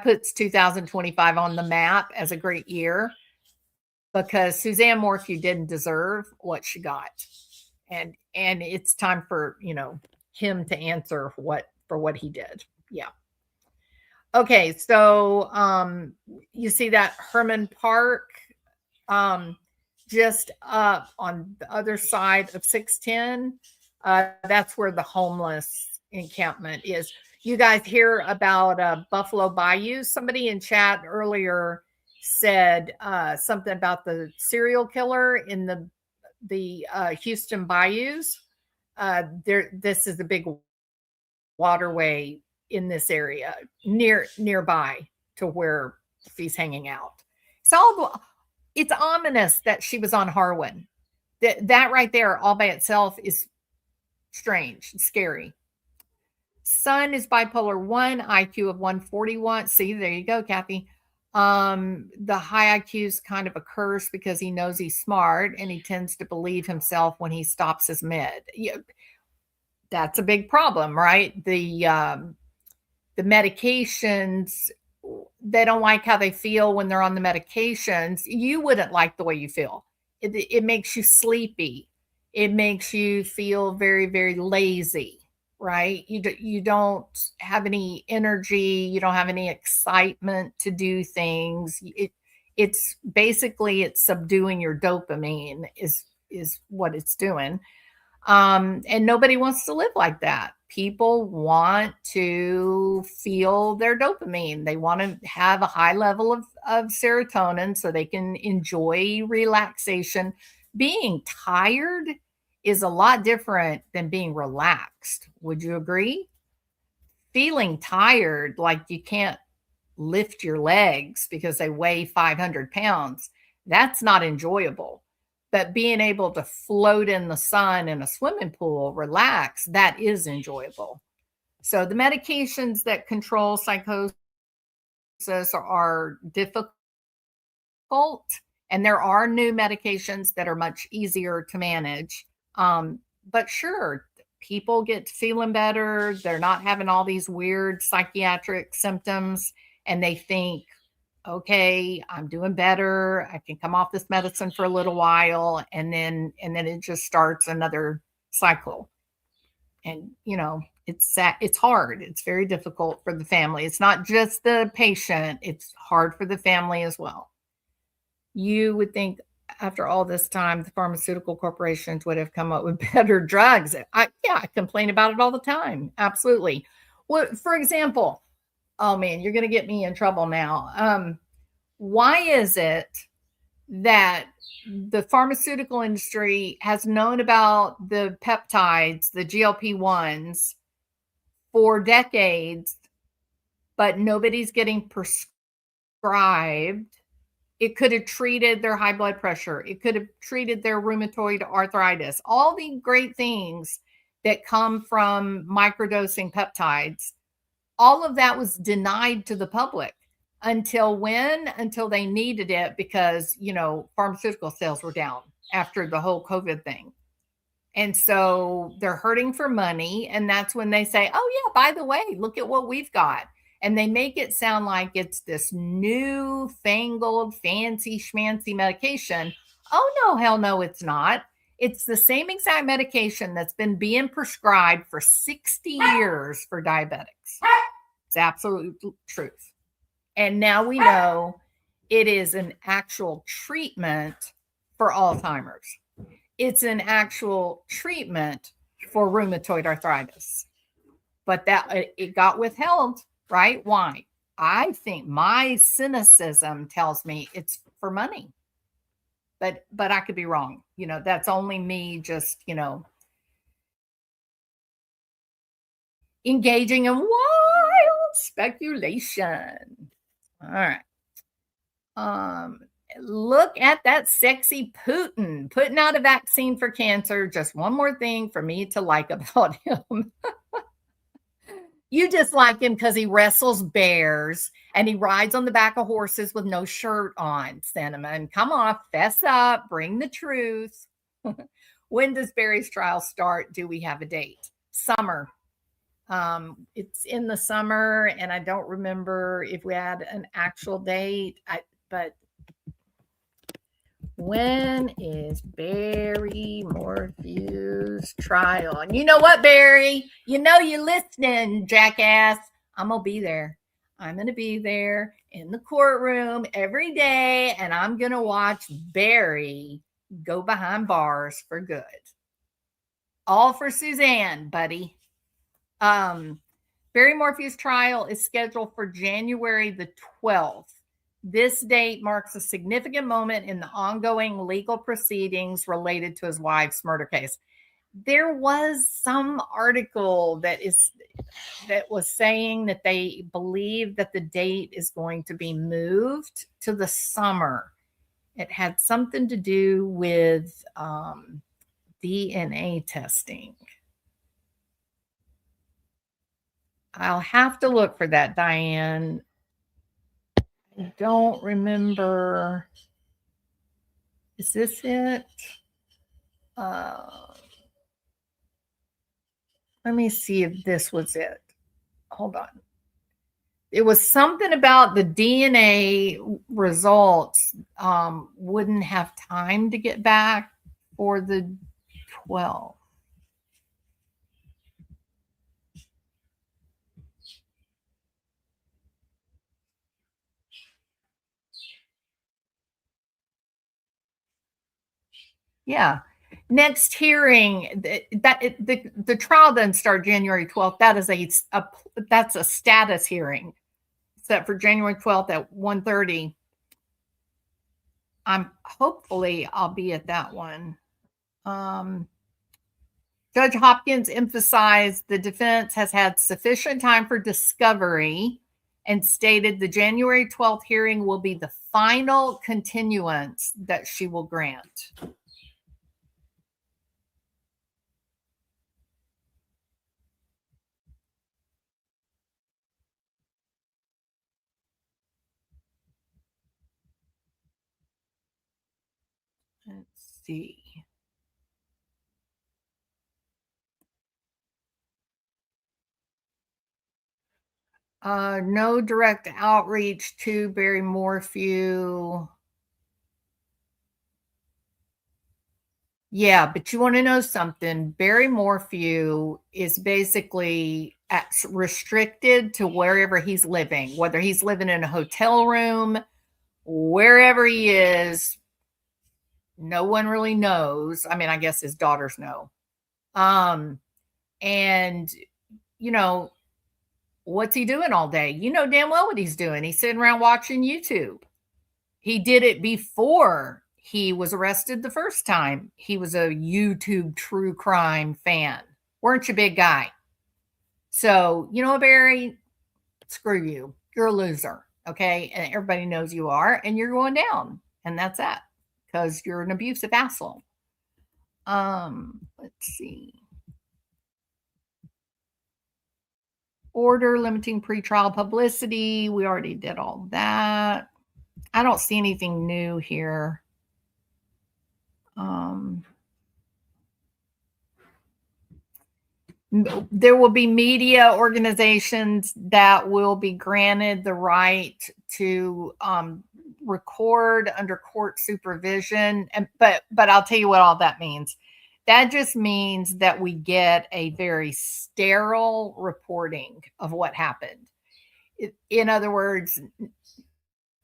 puts 2025 on the map as a great year, because Suzanne Morphew didn't deserve what she got. And it's time for, you know, him to answer for what he did. Yeah. Okay, so you see that Herman Park just up on the other side of 610. That's where the homeless encampment is. You guys hear about Buffalo Bayou? Somebody in chat earlier said something about the serial killer in the Houston bayous. This is a big waterway in this area nearby to where she's hanging out. So it's ominous that she was on Harwin. That right there all by itself is strange, scary. Sun is bipolar 1, IQ of 141. See, there you go, Kathy. The high IQ is kind of a curse because he knows he's smart and he tends to believe himself when he stops his mid. Yeah, that's a big problem, right? The medications, they don't like how they feel when they're on the medications. You wouldn't like the way you feel. It makes you sleepy. It makes you feel very, very lazy, right? You don't have any energy. You don't have any excitement to do things. It's basically it's subduing your dopamine is what it's doing. And nobody wants to live like that. People want to feel their dopamine. They want to have a high level of serotonin so they can enjoy relaxation. Being tired is a lot different than being relaxed. Would you agree? Feeling tired, like you can't lift your legs because they weigh 500 pounds, that's not enjoyable. But being able to float in the sun in a swimming pool, relax, that is enjoyable. So the medications that control psychosis are difficult, and there are new medications that are much easier to manage. But sure, people get feeling better. They're not having all these weird psychiatric symptoms, and they think, okay, I'm doing better. I can come off this medicine for a little while, and then it just starts another cycle. And it's sad. It's hard. It's very difficult for the family. It's not just the patient. It's hard for the family as well. You would think after all this time, the pharmaceutical corporations would have come up with better drugs. I complain about it all the time. Absolutely. Well, for example, oh man, you're going to get me in trouble now. Why is it that the pharmaceutical industry has known about the peptides, the GLP-1s, for decades, but nobody's getting prescribed? It could have treated their high blood pressure. It could have treated their rheumatoid arthritis. All the great things that come from microdosing peptides, all of that was denied to the public. Until when? Until they needed it because, pharmaceutical sales were down after the whole COVID thing. And so they're hurting for money. And that's when they say, oh, yeah, by the way, look at what we've got. And they make it sound like it's this new fangled, fancy schmancy medication. Oh, no, hell no, it's not. It's the same exact medication that's been being prescribed for 60 years for diabetics. It's absolute truth. And now we know it is an actual treatment for Alzheimer's. It's an actual treatment for rheumatoid arthritis. But that it got withheld, right? Why? I think my cynicism tells me it's for money. But I could be wrong. That's only me just, engaging in wild speculation. All right. Look at that sexy Putin putting out a vaccine for cancer. Just one more thing for me to like about him. You just like him because he wrestles bears and he rides on the back of horses with no shirt on. Cinnamon, come on, fess up, bring the truth. When does Barry's trial start? Do we have a date? Summer. It's in the summer, and I don't remember if we had an actual date. But when is Barry Morphew's trial? And you know what, Barry? You listening, jackass. I'm gonna be there. I'm gonna be there in the courtroom every day, and I'm gonna watch Barry go behind bars for good. All for Suzanne, buddy. Barry Morphew's trial is scheduled for January the 12th. This date marks a significant moment in the ongoing legal proceedings related to his wife's murder case. There was some article that was saying that they believe that the date is going to be moved to the summer. It had something to do with DNA testing. I'll have to look for that, Diane. don't remember. Is this it? Let me see if this was it. Hold on. It was something about the DNA results wouldn't have time to get back for the 12. Yeah. Next hearing, the trial doesn't start January 12th. That is that's a status hearing set for January 12th at 1:30. Hopefully I'll be at that one. Judge Hopkins emphasized the defense has had sufficient time for discovery and stated the January 12th hearing will be the final continuance that she will grant. Let's see. No direct outreach to Barry Morphew. Yeah, but you want to know something? Barry Morphew is basically restricted to wherever he's living, whether he's living in a hotel room, wherever he is. No one really knows. I mean, I guess his daughters know. And, you know, what's he doing all day? You know damn well what he's doing. He's sitting around watching YouTube. He did it before he was arrested the first time. He was a YouTube true crime fan. Weren't you, big guy? So, you know, Barry, screw you. You're a loser, okay? And everybody knows you are, and you're going down. And that's that, because you're an abusive asshole. Let's see. Order limiting pretrial publicity. We already did all that. I don't see anything new here. There will be media organizations that will be granted the right to record under court supervision. But I'll tell you what all that means. That just means that we get a very sterile reporting of what happened. In other words,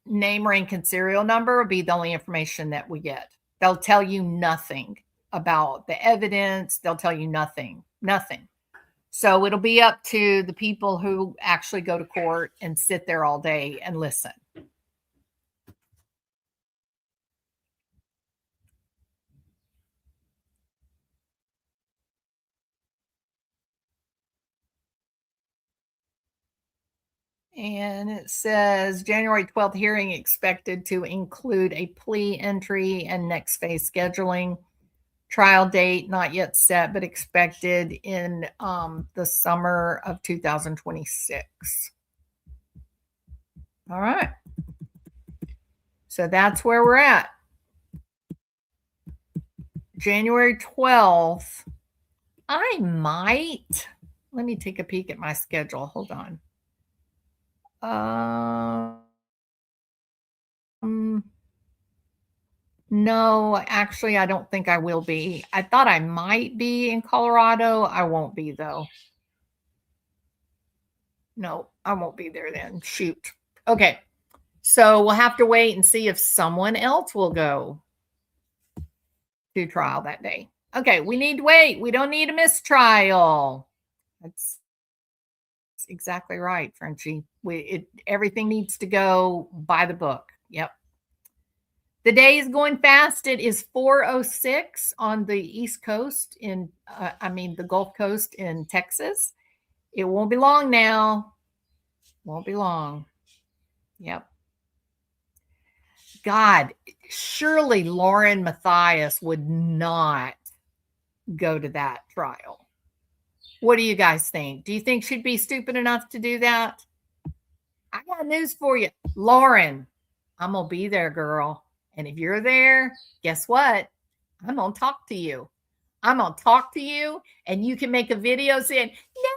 name, rank, and serial number will be the only information that we get. They'll tell you nothing about the evidence. They'll tell you nothing. So it'll be up to the people who actually go to court and sit there all day and listen. And it says January 12th hearing expected to include a plea entry and next phase scheduling. Trial date not yet set, but expected in the summer of 2026. All right. So that's where we're at. January 12th. I might. Let me take a peek at my schedule. Hold on. No, actually, I don't think I will be. I thought I might be in Colorado. I won't be, though. No, I won't be there then. Shoot. Okay. So we'll have to wait and see if someone else will go to trial that day. Okay, we need to wait. We don't need a mistrial. That's exactly right, Frenchie. Everything needs to go by the book. Yep. The day is going fast. It is 4:06 on the East Coast the Gulf Coast in Texas. It won't be long now. Won't be long. Yep. God, surely Lauren Matthias would not go to that trial. What do you guys think? Do you think she'd be stupid enough to do that? I got news for you. Lauren, I'm going to be there, girl. And if you're there, guess what? I'm going to talk to you. I'm going to talk to you, and you can make a video saying, no,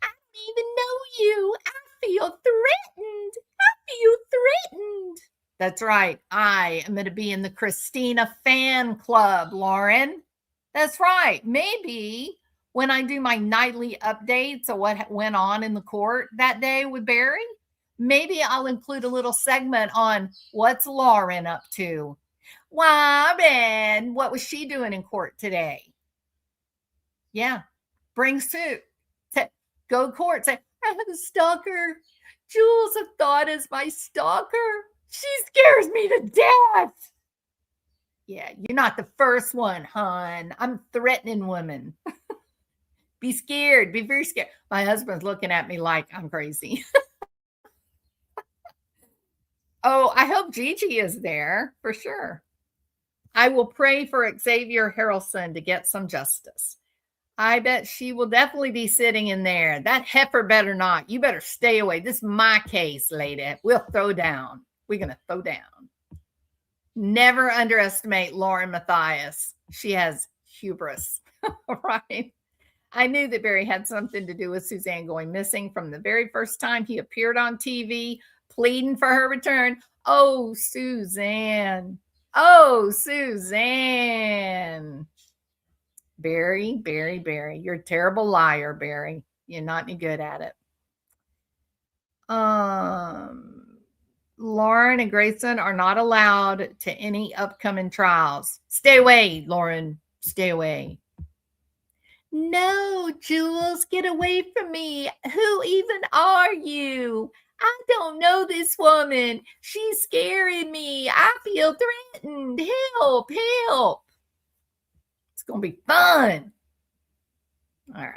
I don't even know you. I feel threatened. I feel threatened. That's right. I am going to be in the Christina fan club, Lauren. That's right. Maybe when I do my nightly updates of what went on in the court that day with Barry, maybe I'll include a little segment on what's Lauren up to. Lauren, what was she doing in court today? Yeah. Bring suit. Go to court. Say, I have a stalker. Jules of Thought is my stalker. She scares me to death. Yeah, you're not the first one, hon. I'm threatening women. Be scared. Be very scared. My husband's looking at me like I'm crazy. Oh, I hope Gigi is there for sure. I will pray for Xavier Harrelson to get some justice. I bet she will definitely be sitting in there. That heifer better not. You better stay away. This is my case, lady. We'll throw down. We're going to throw down. Never underestimate Lauren Matthias. She has hubris, right? I knew that Barry had something to do with Suzanne going missing from the very first time he appeared on TV, pleading for her return. Oh, Suzanne. Oh, Suzanne. Barry. You're a terrible liar, Barry. You're not any good at it. Lauren and Grayson are not allowed to any upcoming trials. Stay away, Lauren. Stay away. No, Jules, get away from me. Who even are you? I don't know this woman. She's scaring me. I feel threatened. Help, help. It's going to be fun. All right.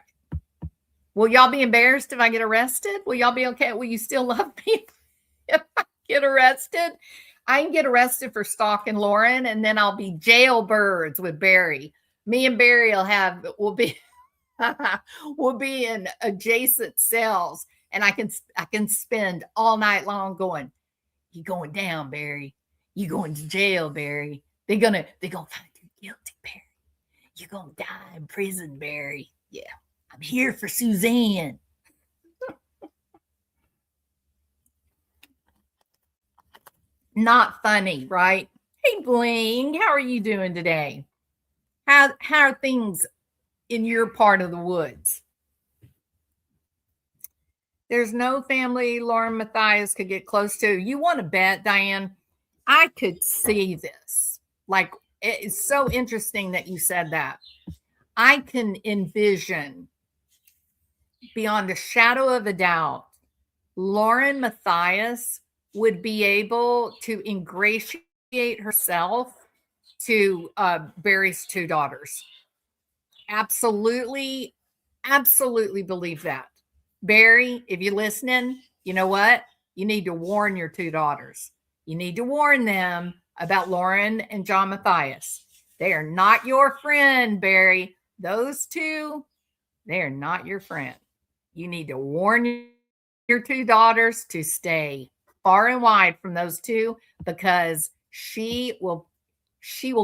Will y'all be embarrassed if I get arrested? Will y'all be okay? Will you still love me if I get arrested? I can get arrested for stalking Lauren, and then I'll be jailbirds with Barry. Me and Barry will be in adjacent cells, and I can spend all night long going, you going down, Barry. You going to jail, Barry. They're gonna find you guilty, Barry. You're gonna die in prison, Barry. Yeah, I'm here for Suzanne. Not funny, right? Hey, Bling, how are you doing today? How are things in your part of the woods? There's no family Lauren Matthias could get close to. You want to bet, Diane? I could see this. Like, it's so interesting that you said that. I can envision, beyond a shadow of a doubt, Lauren Matthias would be able to ingratiate herself to Barry's two daughters. Absolutely believe that. Barry, if you're listening, you know what? You need to warn your two daughters. You need to warn them about Lauren and John Matthias. They are not your friend, Barry. Those two, they are not your friend. You need to warn your two daughters to stay far and wide from those two, because she will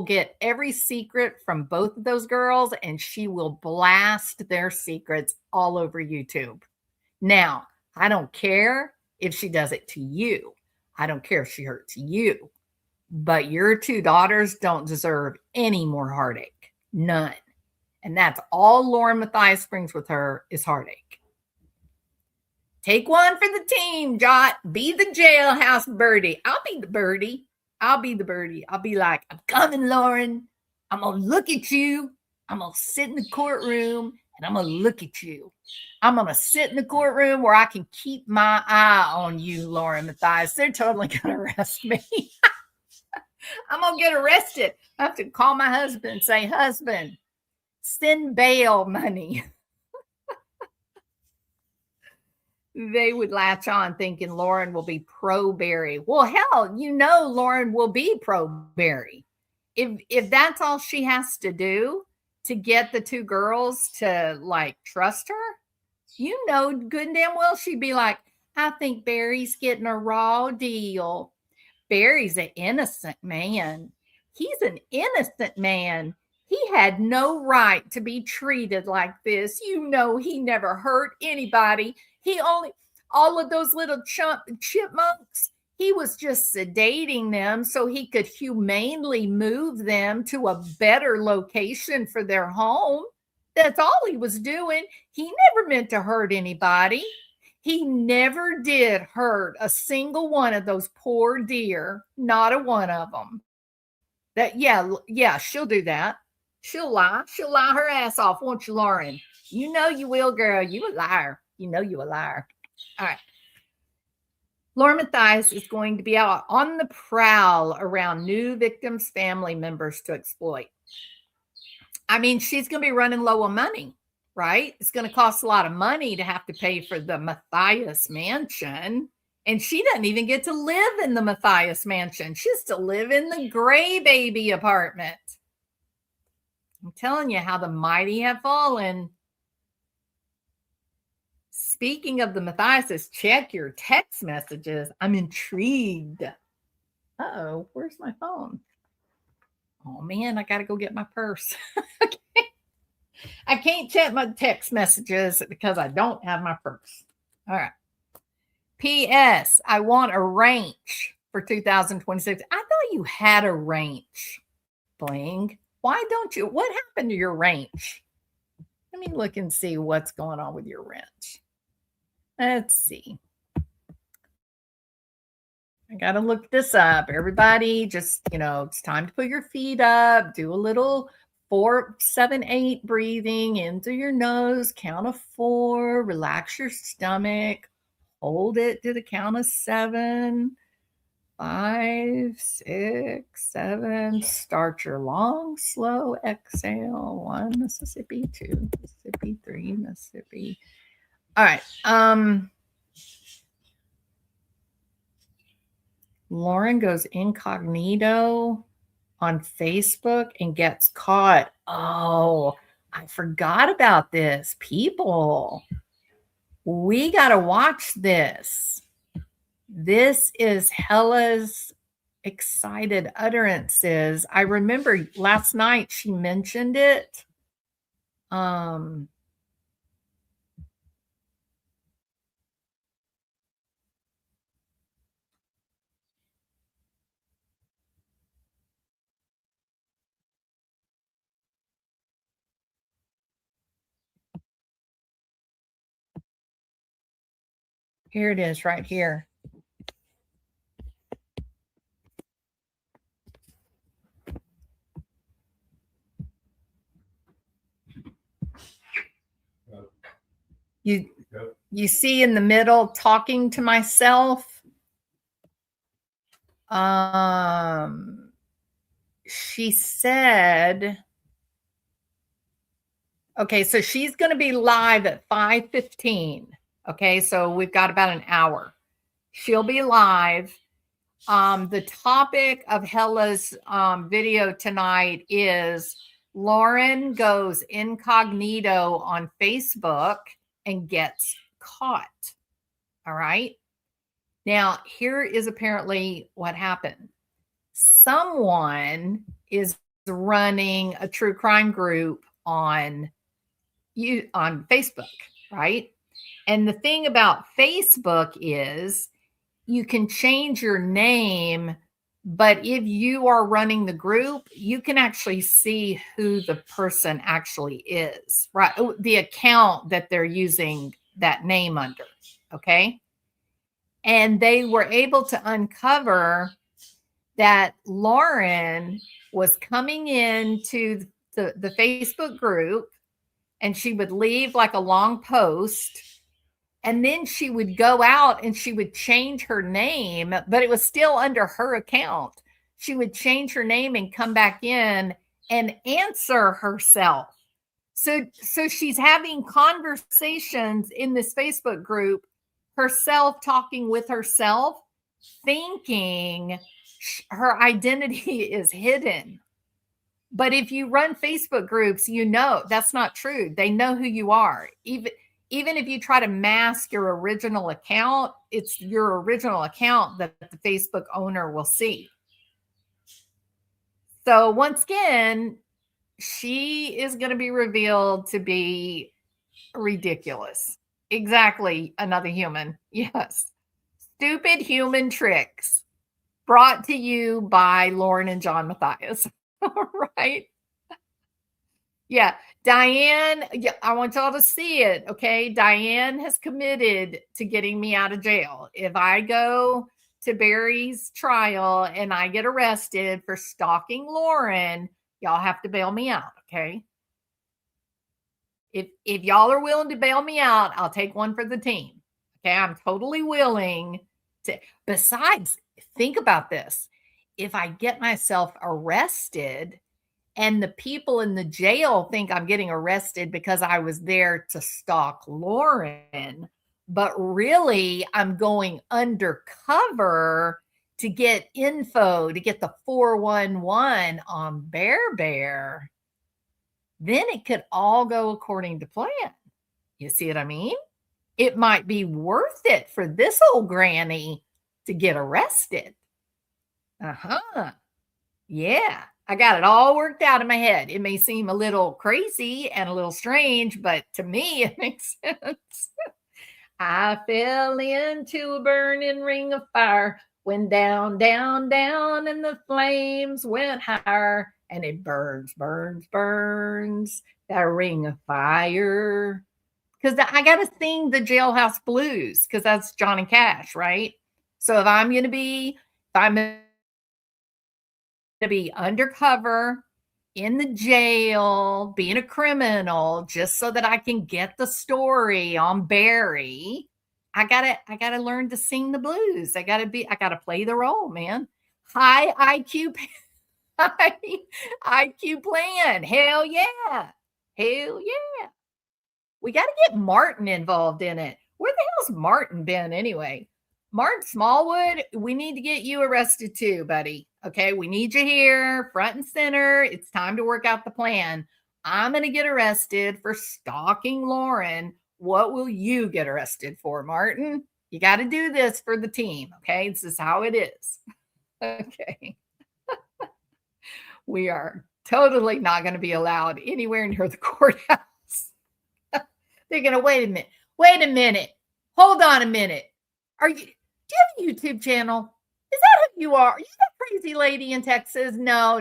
get every secret from both of those girls, and she will blast their secrets all over YouTube. Now, I don't care if she does it to you. I don't care if she hurts you. But your two daughters don't deserve any more heartache. None. And that's all Lauren Matthias brings with her is heartache. Take one for the team, Jot. Be the jailhouse birdie. I'll be the birdie. I'll be like, I'm coming, Lauren. I'm going to look at you. I'm going to sit in the courtroom, and I'm going to look at you. I'm going to sit in the courtroom where I can keep my eye on you, Lauren Matthias. They're totally going to arrest me. I'm going to get arrested. I have to call my husband and say, husband, send bail money. They would latch on thinking Lauren will be pro-Barry. Well, hell, Lauren will be pro-Barry. If that's all she has to do to get the two girls to, like, trust her, good and damn well she'd be like, I think Barry's getting a raw deal. Barry's an innocent man. He's an innocent man. He had no right to be treated like this. You know, he never hurt anybody. He only, all of those little chipmunks, he was just sedating them so he could humanely move them to a better location for their home. That's all he was doing. He never meant to hurt anybody. He never did hurt a single one of those poor deer, not a one of them. That, yeah, she'll do that. She'll lie her ass off, won't you, Lauren? You know you will, girl. You a liar. You know you a liar. All right. Lauren Mathias is going to be out on the prowl around new victims' family members to exploit. I mean, she's going to be running low on money, right? It's going to cost a lot of money to have to pay for the Mathias mansion. And she doesn't even get to live in the Mathias mansion. She has to live in the Gray Baby apartment. I'm telling you how the mighty have fallen. Speaking of the Mathiases, check your text messages. I'm intrigued. Uh-oh, where's my phone? Oh, man, I got to go get my purse. Okay. I can't check my text messages because I don't have my purse. All right. P.S. I want a ranch for 2026. I thought you had a ranch, Bling. Why don't you? What happened to your ranch? Let me look and see what's going on with your ranch. Let's see. I got to look this up. Everybody just, it's time to put your feet up. Do a little 4, 7, 8 breathing into your nose. Count of 4. Relax your stomach. Hold it to the count of 7. 5, 6, 7. Start your long, slow exhale. 1, Mississippi. 2, Mississippi. 3, Mississippi. All right. Lauren goes incognito on Facebook and gets caught. Oh, I forgot about this. People, we got to watch this. This is Hella's excited utterances. I remember last night she mentioned it. Here it is right here. You see in the middle, talking to myself. She said, okay, so she's going to be live at 5:15. Okay, so we've got about an hour. She'll be live. The topic of Hella's video tonight is Lauren goes incognito on Facebook and gets caught. All right. Now, here is apparently what happened. Someone is running a true crime group on Facebook, right? And the thing about Facebook is you can change your name, but if you are running the group, you can actually see who the person actually is, right? The account that they're using that name under, okay? And they were able to uncover that Lauren was coming into the Facebook group, and she would leave like a long post, and then she would go out and she would change her name, but it was still under her account. She would change her name and come back in and answer herself. So she's having conversations in this Facebook group, herself talking with herself, thinking her identity is hidden. But if you run Facebook groups, you know that's not true. They know who you are. even if you try to mask your original account, it's your original account that the Facebook owner will see. So once again, she is going to be revealed to be ridiculous. Exactly. Another human. Yes. Stupid human tricks brought to you by Lauren and John Matthias. Right? Yeah. Diane, yeah, I want y'all to see it. Okay. Diane has committed to getting me out of jail. If I go to Barry's trial and I get arrested for stalking Lauren, y'all have to bail me out. Okay. If y'all are willing to bail me out, I'll take one for the team. Okay. I'm totally willing to. Besides, think about this. If I get myself arrested and the people in the jail think I'm getting arrested because I was there to stalk Lauren, but really I'm going undercover to get info, to get the 411 on Bear, then it could all go according to plan. You see what I mean? It might be worth it for this old granny to get arrested. Yeah, I got it all worked out in my head. It may seem a little crazy and a little strange, but to me, it makes sense. I fell into a burning ring of fire, went down, down, down, and the flames went higher, and it burns, burns, burns, that ring of fire. Because I got to sing the Jailhouse Blues, because that's Johnny Cash, right? So if I'm going to be undercover in the jail, being a criminal, just so that I can get the story on Barry, I gotta learn to sing the blues. I gotta play the role, man. High IQ plan. Hell yeah. We got to get Martin involved in it. Where the hell's Martin been anyway? Martin Smallwood, we need to get you arrested too, buddy. Okay, we need you here, front and center. It's time to work out the plan. I'm going to get arrested for stalking Lauren. What will you get arrested for, Martin? You got to do this for the team. Okay, this is how it is. Okay. We are totally not going to be allowed anywhere near the courthouse. They're going to wait a minute. Hold on a minute. Do you have a YouTube channel? Is that who you are? Are you that crazy lady in Texas? No.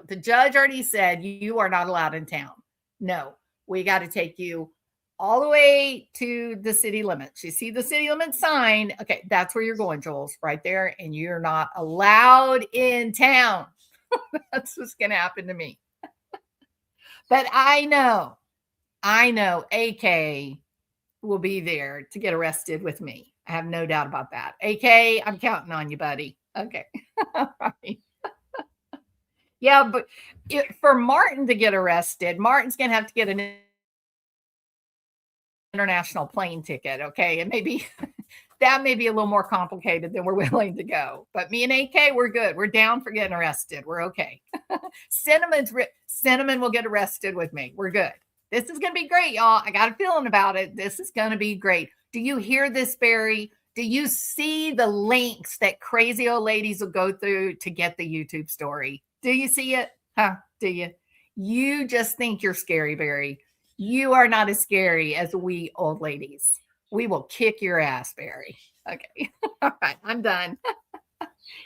The judge already said you are not allowed in town. No, we got to take you all the way to the city limits. You see the city limit sign? Okay, that's where you're going, Jules, right there. And you're not allowed in town. That's what's going to happen to me. But I know AK will be there to get arrested with me. I have no doubt about that. AK, I'm counting on you, buddy. Okay. All right. Yeah, but for Martin to get arrested, Martin's going to have to get an international plane ticket. Okay. And maybe that may be a little more complicated than we're willing to go. But me and AK, we're good. We're down for getting arrested. We're okay. Cinnamon will get arrested with me. We're good. This is going to be great, y'all. I got a feeling about it. This is going to be great. Do you hear this, Barry? Do you see the links that crazy old ladies will go through to get the YouTube story? Do you see it? Huh? Do you? You just think you're scary, Barry. You are not as scary as we old ladies. We will kick your ass, Barry. Okay. All right. I'm done.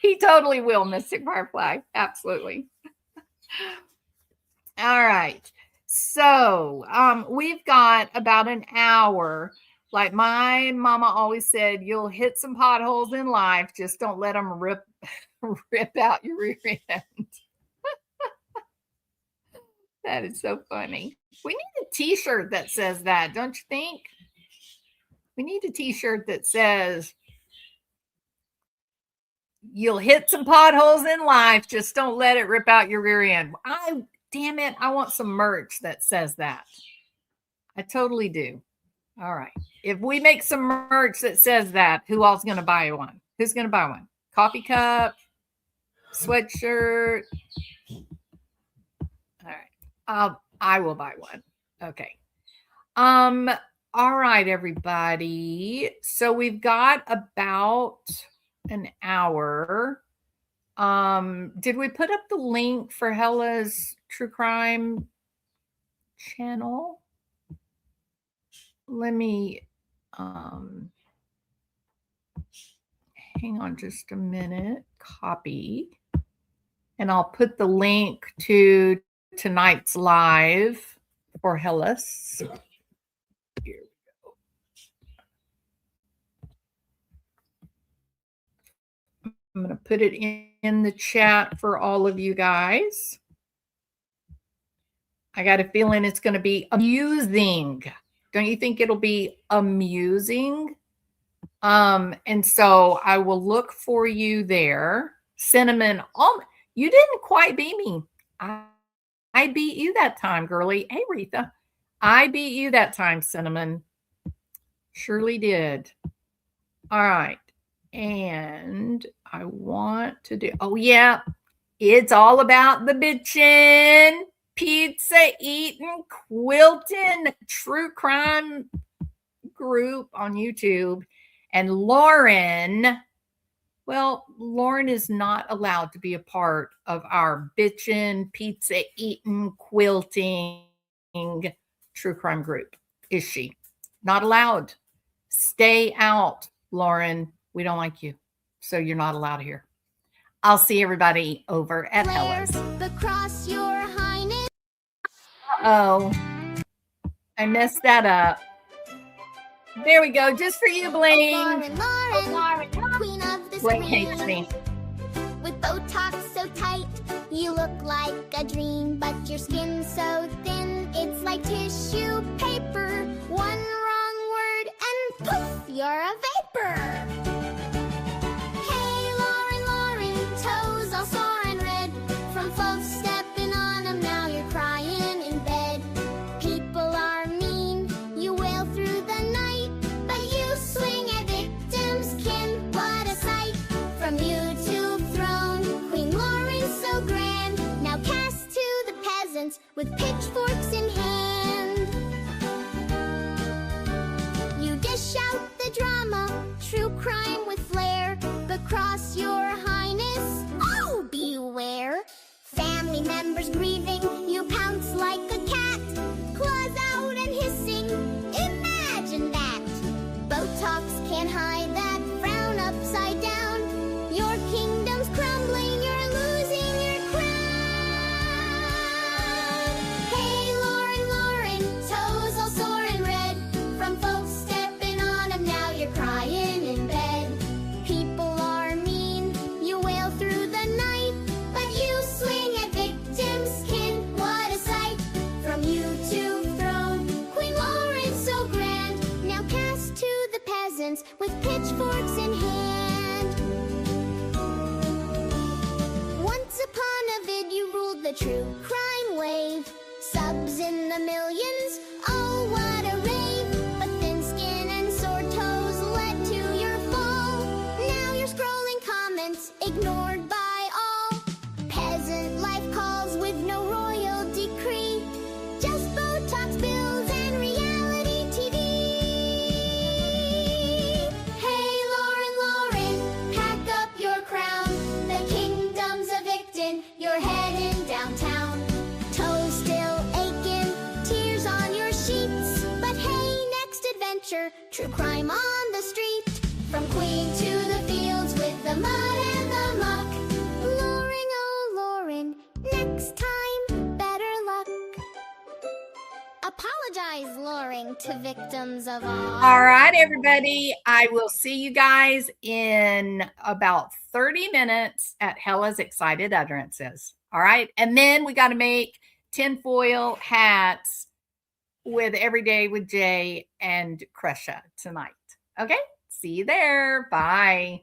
He totally will, Mystic Firefly. Absolutely. All right. So we've got about an hour. Like my mama always said, you'll hit some potholes in life. Just don't let them rip out your rear end. That is so funny. We need a t-shirt that says that, don't you think? We need a t-shirt that says, you'll hit some potholes in life. Just don't let it rip out your rear end. Damn it. I want some merch that says that. I totally do. All right. If we make some merch that says that, who all's going to buy one? Who's going to buy one? Coffee cup, sweatshirt. All right. I will buy one. Okay. All All right, everybody. So we've got about an hour. Did we put up the link for Hella's true crime channel? Let me hang on just a minute. Copy. And I'll put the link to tonight's live for Hella's. Here we go. I'm going to put it in the chat for all of you guys. I got a feeling it's going to be amusing. Don't you think it'll be amusing? And so I will look for you there. Cinnamon, you didn't quite beat me. I beat you that time, girly. Hey, Retha. I beat you that time, Cinnamon. Surely did. All right. And I want to do, oh, yeah. It's all about the bitchin', pizza eating, quilting, true crime group on YouTube. And Lauren, well, Lauren is not allowed to be a part of our bitchin', pizza eating, quilting true crime group, is she? Not allowed. Stay out, Lauren. We don't like you. So you're not allowed here. I'll see everybody over at Hella's. The cross, Your Highness. Oh, I messed that up. There we go. Just for you, Blaine. Lauren, queen of the Blaine hates me. With Botox so tight, you look like a dream. But your skin's so thin, it's like tissue paper. One wrong word and poof, you're a vapor. Hey, Lauren, toes all sore and red. From folks stepping on them, now you're crying in bed. People are mean, you wail through the night. But you swing at victims' kin, what a sight. From YouTube throne, Queen Lauren's so grand. Now cast to the peasants with pitchforks in hand. You dish out the drama, true crime with flair. The cross, Your Highness, oh, beware. Family members grieving, you pounce like a cat. Claws out and hissing, imagine that. Botox can't hide that frown upside down. Your kingdom's crumbling, you're losing your crown. Hey, Lauren, toes all sore and red. From folks stepping on them, now you're crying in bed. People are mean, you wail through the night. But you swing at victims' skin, what a sight. From YouTube throne, Queen Lauren's so grand. Now cast to the peasants with pitchforks in hand. Once upon a vid, you ruled the true crime wave. Subs in the millions, oh, what a rave. But thin skin and sore toes led to your fall. Now you're scrolling comments, ignored by all. Peasant life calls with no royal decree. Just Botox bills and reality TV. Hey, Lauren, pack up your crown. The kingdom's evicting, you're heading downtown. Toes still aching, tears on your sheets. But hey, next adventure, true crime on the street. From queen to the fields with the mud and the muck. Lauren, oh Lauren, next time, better luck. Apologize, Lauren, to victims of all. All right, everybody. I will see you guys in about 30 minutes at Hella's Excited Utterances. All right. And then we got to make tinfoil hats with Everyday with Jay and Crusha tonight. Okay. See you there. Bye.